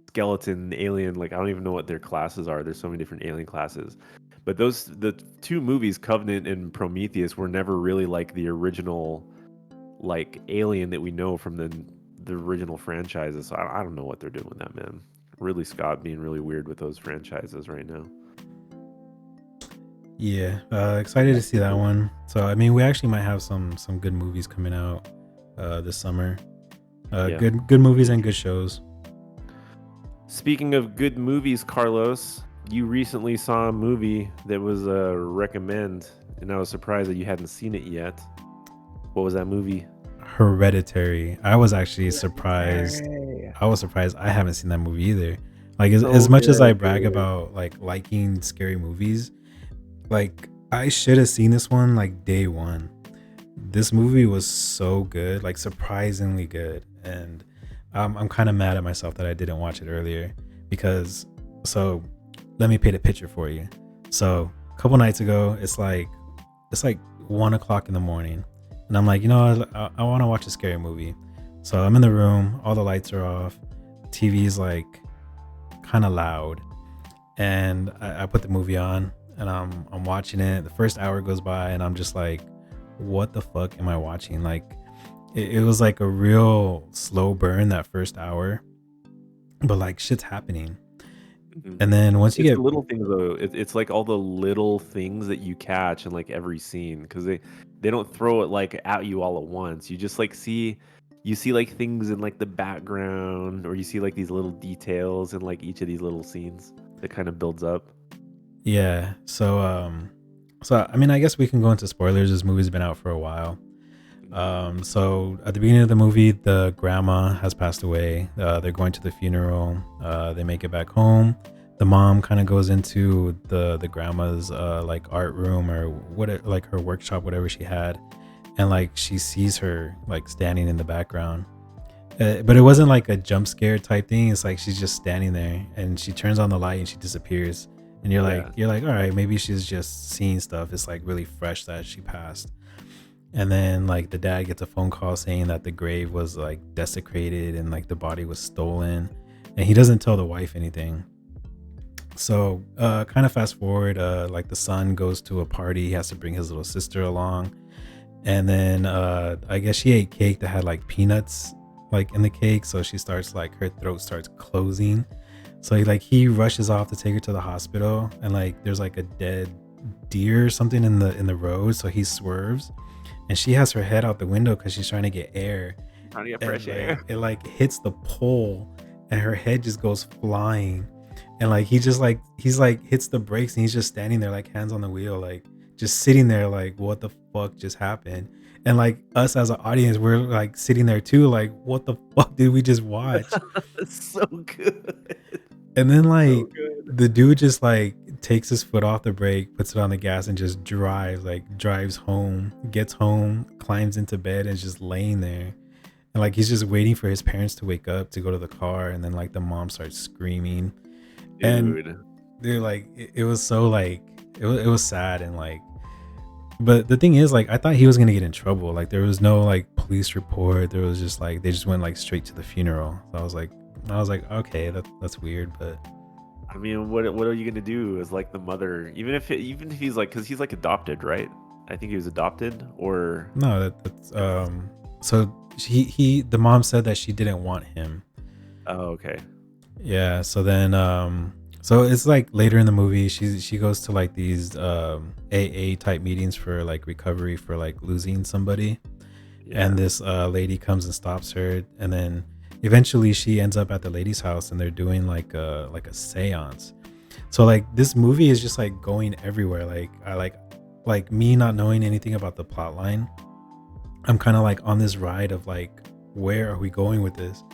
Speaker 2: skeleton alien. Like I don't even know what their classes are. There's so many different alien classes, but the two movies, Covenant and Prometheus, were never really like the original like alien that we know from the original franchises. So I don't know what they're doing with that, man. Really, Scott being really weird with those franchises right now.
Speaker 1: Yeah. Excited to see that one. So I mean we actually might have some good movies coming out this summer.
Speaker 2: Yeah.
Speaker 1: Good movies and good shows.
Speaker 2: Speaking of good movies, Carlos, you recently saw a movie that was a recommend, and I was surprised that you hadn't seen it yet. What was that movie?
Speaker 1: Hereditary. I was actually surprised.
Speaker 2: Hereditary.
Speaker 1: I was surprised I haven't seen that movie either. Like as
Speaker 2: So
Speaker 1: much as I
Speaker 2: good,
Speaker 1: brag
Speaker 2: dude.
Speaker 1: about like liking scary movies, like I should have seen this one like day one. This movie was so good, like surprisingly good, and I'm kind of mad at myself that I didn't watch it earlier because. So, let me paint a picture for you. So a couple nights ago, it's like 1 o'clock in the morning, and I'm like, I want to watch a scary movie. So I'm in the room, all the lights are off, TV's like kind of loud, and I put the movie on, and I'm watching it. The first hour goes by, and I'm just like, what the fuck am I watching? Like, it was like a real slow burn that first hour, but like shit's happening.
Speaker 2: Mhm.
Speaker 1: And then once you
Speaker 2: It's the
Speaker 1: get,
Speaker 2: little things though. It's like all the little things that you catch in like every scene because they don't throw it like at you all at once. You just like you see like things in like the background, or you see like these little details in like each of these little scenes that kind of builds up.
Speaker 1: yeah, so I mean, I guess we can go into spoilers. This movie's been out for a while.
Speaker 2: Mhm.
Speaker 1: So at the beginning of the movie, the grandma has passed away. They're going to the funeral. They make it back home. The mom kind of goes into the grandma's like art room or like her workshop, whatever she had, and like she sees her like standing in the background. But it wasn't like a jump scare type thing. It's like she's just standing there, and she turns on the light and she disappears. And
Speaker 2: Yeah.
Speaker 1: you're like, all right, maybe she's just seeing stuff. It's like really fresh that she passed. And then like the dad gets a phone call saying that the grave was like desecrated and like the body was stolen, and he doesn't tell the wife anything. So kind of fast forward, like the son goes to a party. He has to bring his little sister along, and then I guess she ate cake that had like peanuts like in the cake, so she starts like her throat starts closing. So he rushes off to take her to the hospital, and like there's like a dead deer or something in the road, so he swerves, and she has her head out the window because she's trying to get air,
Speaker 2: Trying to get
Speaker 1: and
Speaker 2: fresh
Speaker 1: like
Speaker 2: air.
Speaker 1: it like hits the pole, and her head just goes flying, and like he just like he's like hits the brakes, and he's just standing there like hands on the wheel, like just sitting there like what the fuck just happened. And like us as an audience, we're like sitting there too, like what the fuck did we just watch?
Speaker 2: It's so good.
Speaker 1: And then
Speaker 2: So
Speaker 1: like
Speaker 2: good.
Speaker 1: the dude just like takes his foot off the brake, puts it on the gas, and just drives, like drives home, gets home, climbs into bed, and is just laying there. And like he's just waiting for his parents to wake up to go to the car, and then like the mom starts screaming. And
Speaker 2: Dude.
Speaker 1: dude, like it was so like it was sad, and like, but the thing is, like, I thought he was gonna get in trouble. Like there was no like police report. There was just like they just went like straight to the funeral. So I was like, okay, that's weird, but
Speaker 2: I mean, what are you gonna do as like the mother? Even if he's like, because he's like adopted, right? I think he was adopted, or
Speaker 1: no, that's so the mom said that she didn't want him.
Speaker 2: oh, okay,
Speaker 1: Yeah, so then so it's like later in the movie she goes to like these AA type meetings for like recovery for like losing somebody,
Speaker 2: yeah,
Speaker 1: and this lady comes and stops her, and then eventually she ends up at the lady's house, and they're doing like a séance. So like this movie is just like going everywhere. Like I like me not knowing anything about the plot line. I'm kind of like on this ride of like where are we going with this?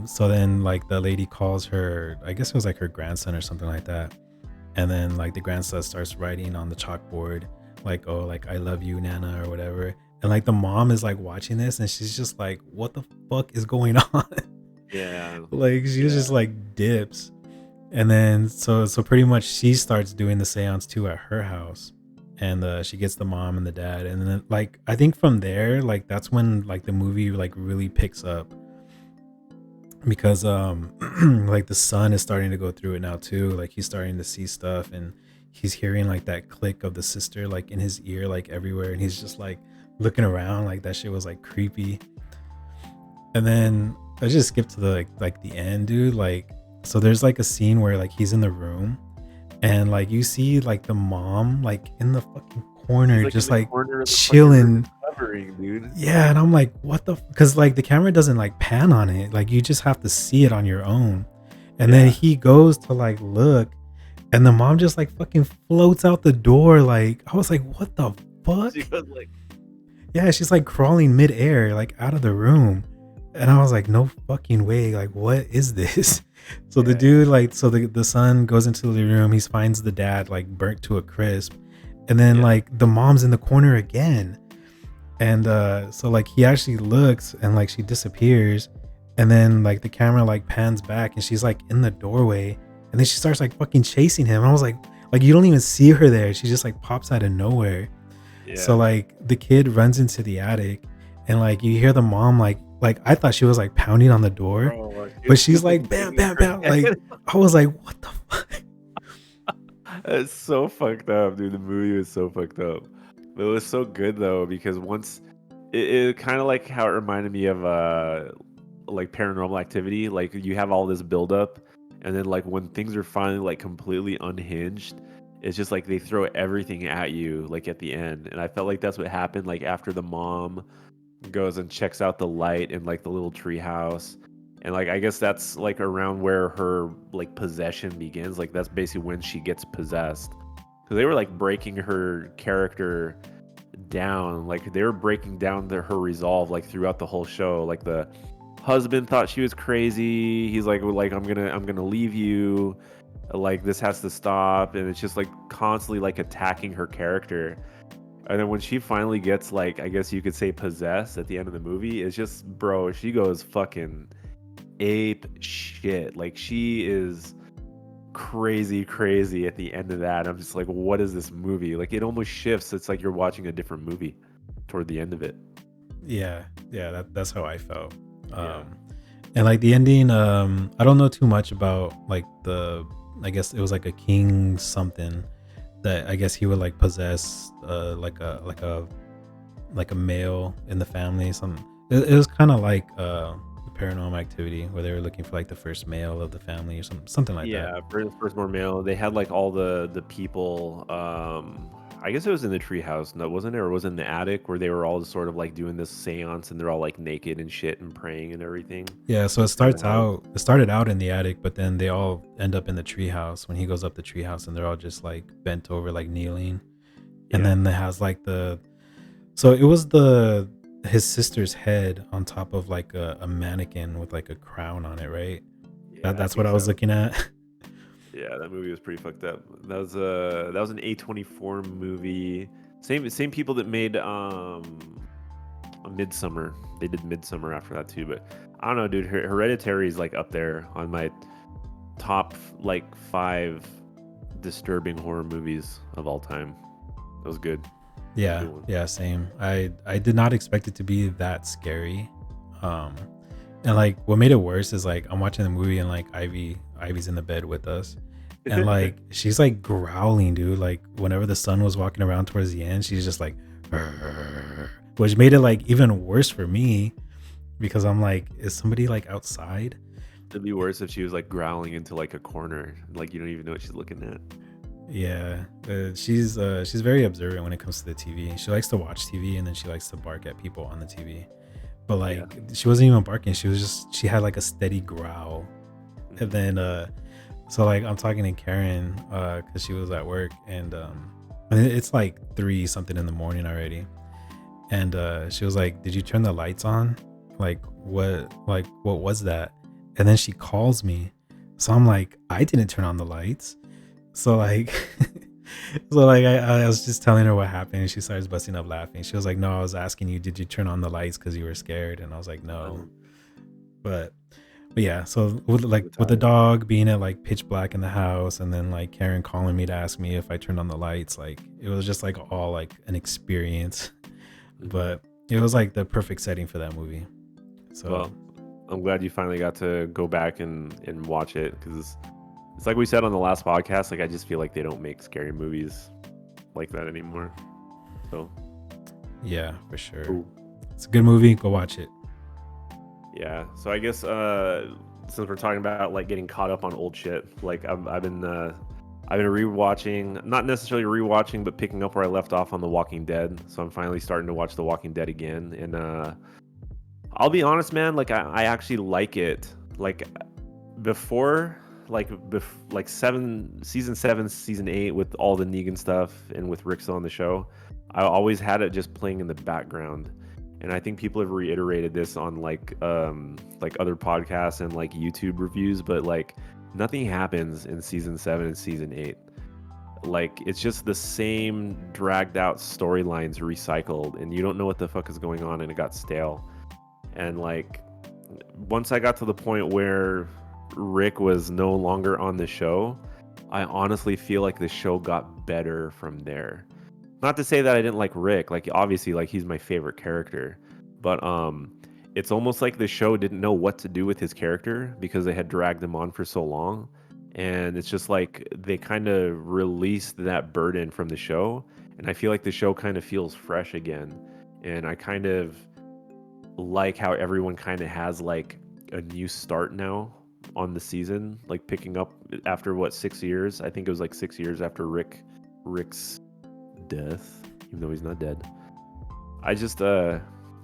Speaker 1: So then like the lady calls her, I guess it was like her grandson or something like that. And then like the grandson starts writing on the chalkboard like, oh, like I love you, Nana, or whatever. And like the mom is like watching this, and she's just like, what the fuck is going on?
Speaker 2: yeah,
Speaker 1: Like she
Speaker 2: yeah,
Speaker 1: just like dips. And then so pretty much she starts doing the seance too at her house. And she gets the mom and the dad, and then like I think from there, like that's when like the movie like really picks up, because like the son is starting to go through it now too. Like he's starting to see stuff, and he's hearing like that click of the sister like in his ear like everywhere, and he's just like looking around, like that shit was like creepy. And then I just skipped to the like the end, dude. Like so there's like a scene where like he's in the room, and like you see like the mom like in the fucking
Speaker 2: he's
Speaker 1: corner
Speaker 2: like in
Speaker 1: just
Speaker 2: the
Speaker 1: like
Speaker 2: corner of the fucking room
Speaker 1: chilling.
Speaker 2: recovering, dude.
Speaker 1: Yeah, and I'm like, what the? Because like the camera doesn't like pan on it. Like you just have to see it on your own. And then
Speaker 2: Yeah,
Speaker 1: he goes to like look, and the mom just like fucking floats out the door. Like I was like, what the fuck?
Speaker 2: she was like,
Speaker 1: Yeah, she's like crawling midair, like out of the room. And I was like, no fucking way. Like, what is this? So the
Speaker 2: yeah,
Speaker 1: dude, like, so the son goes into the room. He finds the dad like burnt to a crisp. And then
Speaker 2: yeah,
Speaker 1: like the mom's in the corner again. And so like he actually looks, and like she disappears, and then like the camera like pans back, and she's like in the doorway, and then she starts like fucking chasing him. And I was like you don't even see her there. She just like pops out of nowhere. So
Speaker 2: yeah.
Speaker 1: like the kid runs into the attic, and like you hear the mom like I thought she was like pounding on the door,
Speaker 2: Bro,
Speaker 1: but
Speaker 2: she
Speaker 1: she's
Speaker 2: was like
Speaker 1: like bam
Speaker 2: banging
Speaker 1: bam
Speaker 2: her
Speaker 1: bam. Like
Speaker 2: head.
Speaker 1: I was like, what the fuck?
Speaker 2: It's so fucked up, dude. The movie was so fucked up. But it was so good though, because once it kind of like how it reminded me of like Paranormal Activity. Like you have all this buildup, and then like when things are finally like completely unhinged, it's just like they throw everything at you like at the end. And I felt like that's what happened like after the mom goes and checks out the light in like the little tree house. And like I guess that's like around where her like possession begins. Like that's basically when she gets possessed. Because they were like breaking her character down. Like they were breaking down her resolve like throughout the whole show. Like the husband thought she was crazy. He's like I'm gonna leave you. Like this has to stop. And it's just like constantly like attacking her character. And then when she finally gets like, I guess you could say possessed at the end of the movie, it's just, bro, she goes fucking ape shit. Like she is crazy, crazy at the end of that. I'm just like, what is this movie? Like it almost shifts. It's like you're watching a different movie toward the end of it.
Speaker 1: Yeah, yeah, that's how I felt.
Speaker 2: Yeah.
Speaker 1: And like the ending, I don't know too much about like the, I guess it was like a king something that I guess he would like possess like a male in the family. Some it was kind of like Paranormal Activity, where they were looking for like the first male of the family or something like that.
Speaker 2: Yeah, first more male. They had like all the people. I guess it was in the treehouse. No, wasn't it? Or was it in the attic where they were all just sort of like doing this seance and they're all like naked and shit and praying and everything
Speaker 1: Yeah, so
Speaker 2: inside the house.
Speaker 1: it started out in the attic, but then they all end up in the treehouse when he goes up the treehouse, and they're all just like bent over, like kneeling. And
Speaker 2: Yeah,
Speaker 1: then it has like so it was the his sister's head on top of like a mannequin with like a crown on it, right?
Speaker 2: yeah, I
Speaker 1: That's what
Speaker 2: think
Speaker 1: I was
Speaker 2: so.
Speaker 1: looking at.
Speaker 2: Yeah, that movie was pretty fucked up. That was an A24 movie. Same people that made a Midsummer. They did Midsummer after that too, but I don't know, dude. Hereditary is like up there on my top like 5 disturbing horror movies of all time. That was good. That was a
Speaker 1: Yeah,
Speaker 2: good one.
Speaker 1: yeah, same. I did not expect it to be that scary. Um and like what made it worse is like I'm watching the movie, and like Ivy's in the bed with us, and like she's like growling, dude. Like whenever the son was walking around towards the end, she's just like "Arr," which made it like even worse for me, because I'm like, is somebody like outside?
Speaker 2: It'd be worse if she was like growling into like a corner, like you don't even know what she's looking at.
Speaker 1: Yeah, she's very observant when it comes to the TV. She likes to watch TV, and then she likes to bark at people on the TV. But
Speaker 2: Yeah.
Speaker 1: like she wasn't even barking. She had like a steady growl. And
Speaker 2: Hmm.
Speaker 1: then so like I'm talking to Karen because she was at work, and it's like 3 something in the morning already. And she was like, "Did you turn the lights on? What was that?" And then she calls me. So I'm like, "I didn't turn on the lights." So like I was just telling her what happened, and she starts busting up laughing. She was like, "No, I was asking you, did you turn on the lights because you were scared?" And I was like, "No."
Speaker 2: Um,
Speaker 1: But yeah, so with the
Speaker 2: Traumatized.
Speaker 1: dog being at like pitch black in the house, and then like Karen calling me to ask me if I turned on the lights, like it was just like all like an experience.
Speaker 2: Hmm.
Speaker 1: But it was like the perfect setting for that movie. So
Speaker 2: Well, I'm glad you finally got to go back and watch it because it's like we said on the last podcast. Like I just feel like they don't make scary movies like that anymore. So,
Speaker 1: yeah, for sure.
Speaker 2: cool.
Speaker 1: It's a good movie. Go watch it.
Speaker 2: Yeah. So I guess since we're talking about like getting caught up on old shit, like I've been rewatching, not necessarily rewatching, but picking up where I left off on The Walking Dead. So I'm finally starting to watch The Walking Dead again, and I'll be honest, man. Like I actually like it. Like before, like season 7, season 8, with all the Negan stuff and with Rick still on the show, I always had it just playing in the background. And I think people have reiterated this on like other podcasts and like YouTube reviews, but like nothing happens in season 7 and season 8. Like it's just the same dragged out storylines recycled, and you don't know what the fuck is going on, and it got stale. And like once I got to the point where Rick was no longer on the show, I honestly feel like the show got better from there. Not to say that I didn't like Rick, like obviously like he's my favorite character, but it's almost like the show didn't know what to do with his character because they had dragged him on for so long. And it's just like they kind of released that burden from the show, and I feel like the show kind of feels fresh again. And I kind of like how everyone kind of has like a new start now on the season, like picking up after what, 6 years? I think it was like 6 years after Rick's death, even though he's not dead. I just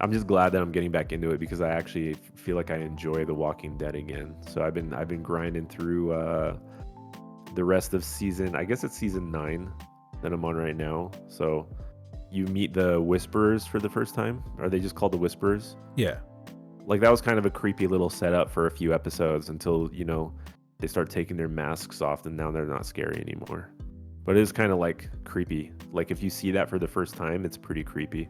Speaker 2: I'm just glad that I'm getting back into it because I actually feel like I enjoy The Walking Dead again. So I've been grinding through the rest of season. I guess it's season 9 that I'm on right now. So you meet the Whisperers for the first time. Are they just called the Whisperers?
Speaker 1: Yeah.
Speaker 2: Like that was kind of a creepy little setup for a few episodes until they start taking their masks off, and now they're not scary anymore. But it is kind of like creepy. Like if you see that for the first time, it's pretty creepy.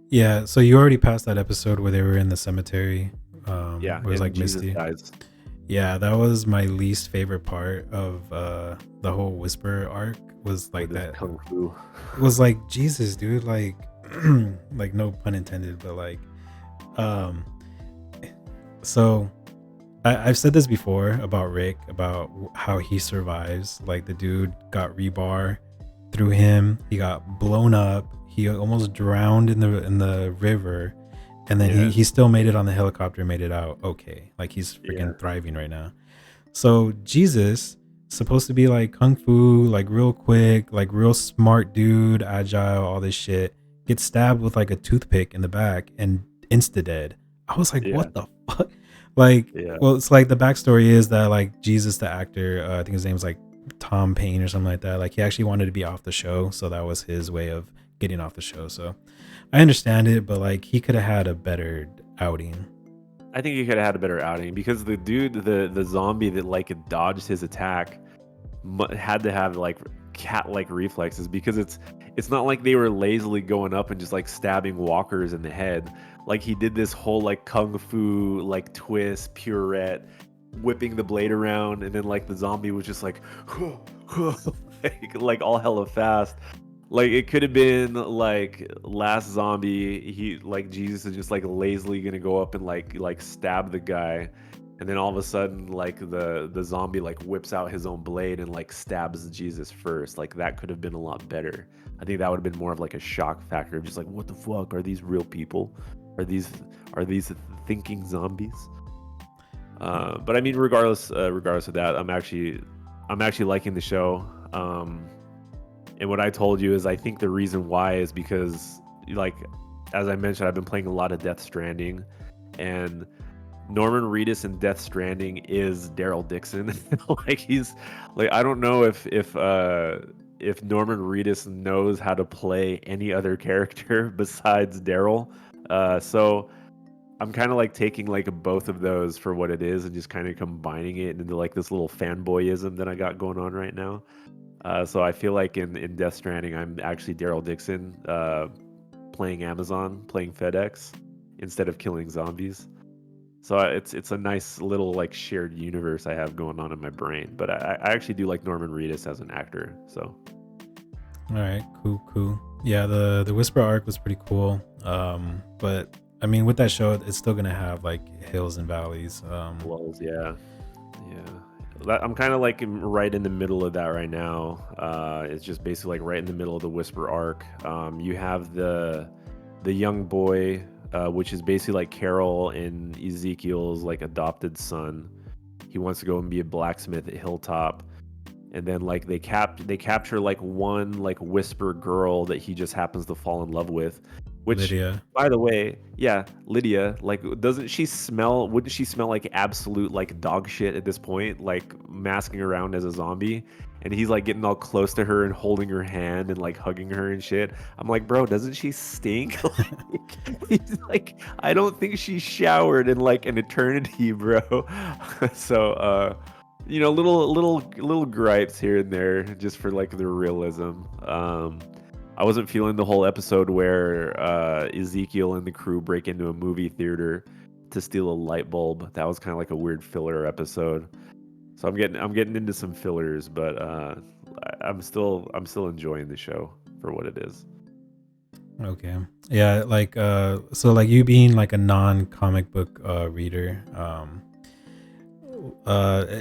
Speaker 1: Yeah, so you already passed that episode where they were in the cemetery.
Speaker 2: Yeah,
Speaker 1: Where it was
Speaker 2: and
Speaker 1: like
Speaker 2: Jesus
Speaker 1: misty.
Speaker 2: dies.
Speaker 1: Yeah, that was my least favorite part of the whole Whisper arc, was like
Speaker 2: With his
Speaker 1: that.
Speaker 2: kung fu.
Speaker 1: It was like, Jesus, dude, like like no pun intended, but like um so I've said this before about Rick, about how he survives. Like the dude got rebar through him. He got blown up. He almost drowned in the river, and then he
Speaker 2: Yeah.
Speaker 1: he still made it on the helicopter, made it out okay. Like he's
Speaker 2: Yeah.
Speaker 1: freaking thriving right now. So Jesus supposed to be like kung fu, like real quick, like real smart dude, agile, all this shit. Gets stabbed with like a toothpick in the back and insta dead. I was like,
Speaker 2: Yeah.
Speaker 1: what the fuck? Like,
Speaker 2: Yeah.
Speaker 1: well, it's like the backstory is that like Jesus, the actor, I think his name's like Tom Payne or something like that. Like he actually wanted to be off the show, so that was his way of getting off the show. So I understand it, but like he could have had a better outing.
Speaker 2: I think he could have had a better outing because the dude, the zombie that like dodged his attack, had to have like cat-like reflexes because it's not like they were lazily going up and just like stabbing walkers in the head. Like he did this whole like kung fu like twist pirouette, whipping the blade around, and then like the zombie was just like, like all hella fast. Like it could have been like last zombie. He like Jesus is just like lazily gonna go up and like stab the guy, and then all of a sudden like the zombie like whips out his own blade and like stabs Jesus first. Like that could have been a lot better. I think that would have been more of like a shock factor of just like, what the fuck, are these real people? Are these thinking zombies? But I mean, regardless of that, I'm actually liking the show. And what I told you is I think the reason why is because, like, as I mentioned, I've been playing a lot of Death Stranding, and Norman Reedus in Death Stranding is Daryl Dixon. Like he's like, I don't know if Norman Reedus knows how to play any other character besides Daryl. So I'm kind of like taking like both of those for what it is and just kind of combining it into like this little fanboyism that I got going on right now. So I feel like in Death Stranding, I'm actually Daryl Dixon, playing Amazon, playing FedEx, instead of killing zombies. So it's a nice little like shared universe I have going on in my brain. But I actually do like Norman Reedus as an actor. So
Speaker 1: All right, cool, cool. Yeah, the Whisper arc was pretty cool. But I mean, with that show, it's still gonna have like hills and valleys.
Speaker 2: Wells, yeah, yeah. I'm kind of like right in the middle of that right now. It's just basically like right in the middle of the Whisper arc. You have the young boy, which is basically like Carol and Ezekiel's like adopted son. He wants to go and be a blacksmith at Hilltop, and then like they capture like one like Whisper girl that he just happens to fall in love with, which,
Speaker 1: Lydia.
Speaker 2: by the way, yeah, Lydia, like, wouldn't she smell like absolute like dog shit at this point, like masking around as a zombie? And he's like getting all close to her and holding her hand and like hugging her and shit. I'm like, bro, doesn't she stink? Like, he's like, I don't think she showered in like an eternity, bro. So little gripes here and there just for like the realism. I wasn't feeling the whole episode where Ezekiel and the crew break into a movie theater to steal a light bulb. That was kind of like a weird filler episode. So I'm getting into some fillers, but I'm still enjoying the show for what it is.
Speaker 1: Okay. Yeah, like so like you being like a non-comic book reader,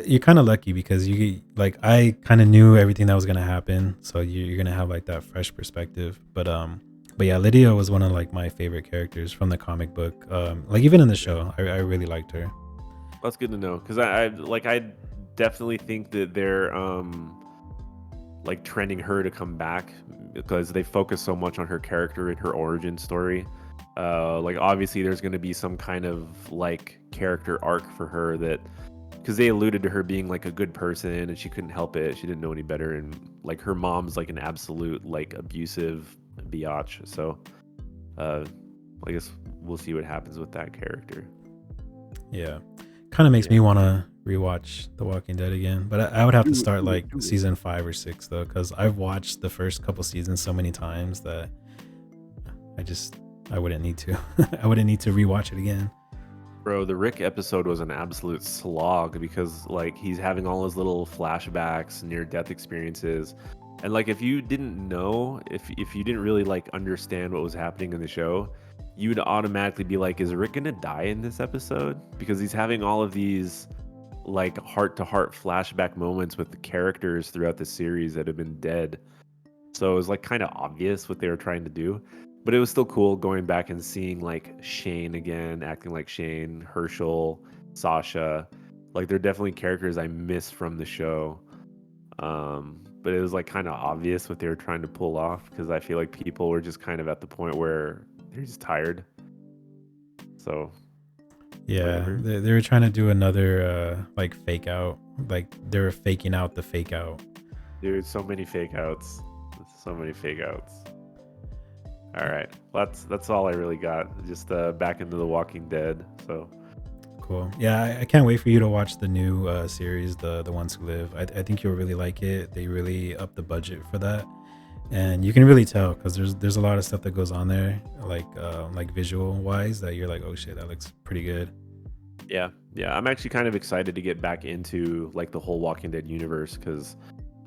Speaker 1: you're kind of lucky because you like I kind of knew everything that was going to happen, so you're going to have like that fresh perspective. But yeah, Lydia was one of like my favorite characters from the comic book. Like even in the show, I really liked her.
Speaker 2: That's good to know because I definitely think that they're like trending her to come back because they focus so much on her character and her origin story. Like obviously there's going to be some kind of like character arc for her that, because they alluded to her being like a good person and she couldn't help it. She didn't know any better, and like her mom's like an absolute like abusive biatch. So I guess we'll see what happens with that character.
Speaker 1: Yeah, kind of makes
Speaker 2: Yeah.
Speaker 1: me want to rewatch The Walking Dead again, but I would have to
Speaker 2: Do it,
Speaker 1: start
Speaker 2: do it,
Speaker 1: like
Speaker 2: do it.
Speaker 1: season 5 or 6 though, because I've watched the first couple seasons so many times that I wouldn't need to. I wouldn't need to rewatch it again.
Speaker 2: Bro, the Rick episode was an absolute slog because like he's having all his little flashbacks, near death experiences. And like if you didn't know, if you didn't really like understand what was happening in the show, you'd automatically be like, is Rick gonna die in this episode? Because he's having all of these like heart to heart flashback moments with the characters throughout the series that have been dead. So it was like kind of obvious what they were trying to do. But it was still cool going back and seeing like Shane again, acting like Shane, Herschel, Sasha. Like they're definitely characters I missed from the show. But it was like kind of obvious what they were trying to pull off because I feel like people were just kind of at the point where they're just tired. So
Speaker 1: Yeah,
Speaker 2: whatever.
Speaker 1: they were trying to do another like fake out. Like they were faking out the fake out.
Speaker 2: Dude, so many fake outs. So many fake outs. All right. Well, that's all I really got. Just back into The Walking Dead. So
Speaker 1: Cool. Yeah, I can't wait for you to watch the new series, the Ones Who Live. I think you'll really like it. They really upped the budget for that, and you can really tell because there's a lot of stuff that goes on there, like visual wise, that you're like, oh shit, that looks pretty good.
Speaker 2: yeah, yeah. I'm actually kind of excited to get back into like the whole Walking Dead universe because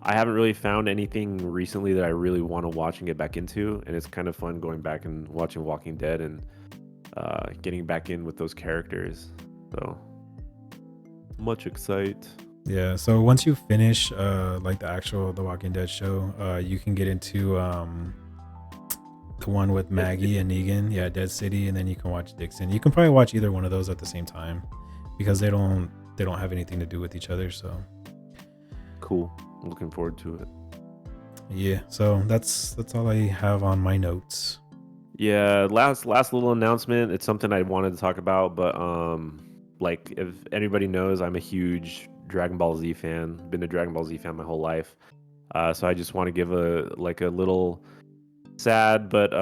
Speaker 2: I haven't really found anything recently that I really want to watch and get back into, and it's kind of fun going back and watching Walking Dead and getting back in with those characters. So much excite.
Speaker 1: Yeah. So once you finish like the Walking Dead show, you can get into the one with
Speaker 2: Dead
Speaker 1: Maggie
Speaker 2: City.
Speaker 1: and Negan. Yeah, Dead City, and then you can watch Dixon. You can probably watch either one of those at the same time because they don't have anything to do with each other. So
Speaker 2: Cool. I'm looking forward to it.
Speaker 1: yeah. So that's all I have on my notes.
Speaker 2: Yeah, last little announcement. It's something I wanted to talk about, but like if anybody knows, I'm a huge Dragon Ball Z fan. Been a Dragon Ball Z fan my whole life. So I just want to give a little sad but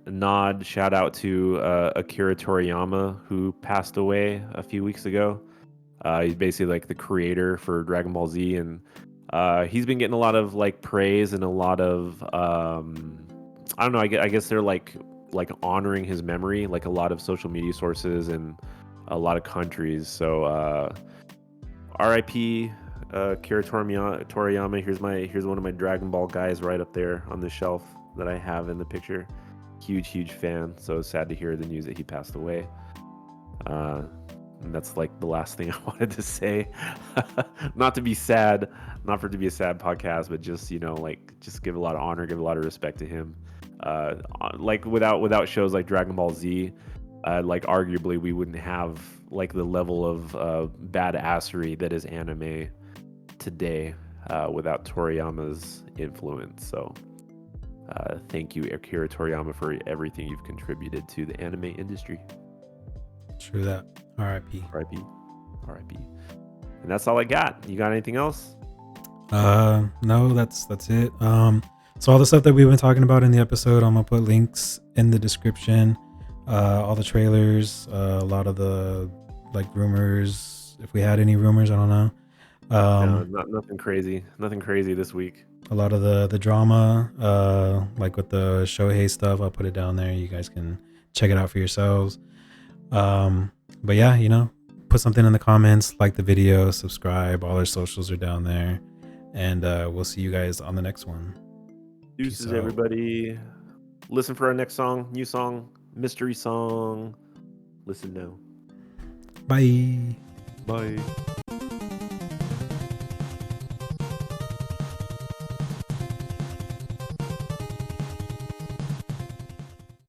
Speaker 2: nod shout out to Akira Toriyama who passed away a few weeks ago. He's basically like the creator for Dragon Ball Z, and he's been getting a lot of like praise and a lot of I don't know. I guess they're like honoring his memory, like a lot of social media sources and a lot of countries. So R.I.P. Kira Toriyama. Here's one of my Dragon Ball guys right up there on the shelf that I have in the picture. Huge fan. So sad to hear the news that he passed away. And that's like the last thing I wanted to say. Not to be sad, not for it to be a sad podcast, but just like just give a lot of honor, give a lot of respect to him. Like without shows like Dragon Ball Z, like arguably we wouldn't have like the level of badassery that is anime today without Toriyama's influence. So thank you, Akira Toriyama, for everything you've contributed to the anime industry.
Speaker 1: True that. R.I.P.
Speaker 2: R.I.P. R.I.P. And that's all I got. You got anything else?
Speaker 1: No, that's it. So all the stuff that we've been talking about in the episode, I'm gonna put links in the description. All the trailers, a lot of the like rumors. If we had any rumors, I don't know.
Speaker 2: No, nothing crazy. Nothing crazy this week.
Speaker 1: A lot of the drama, like with the Shohei stuff, I'll put it down there. You guys can check it out for yourselves. But yeah, put something in the comments, like the video, subscribe. All our socials are down there, and we'll see you guys on the next one.
Speaker 2: Deuces, everybody. Listen for our next song, new song, mystery song. Listen now.
Speaker 1: Bye.
Speaker 2: Bye.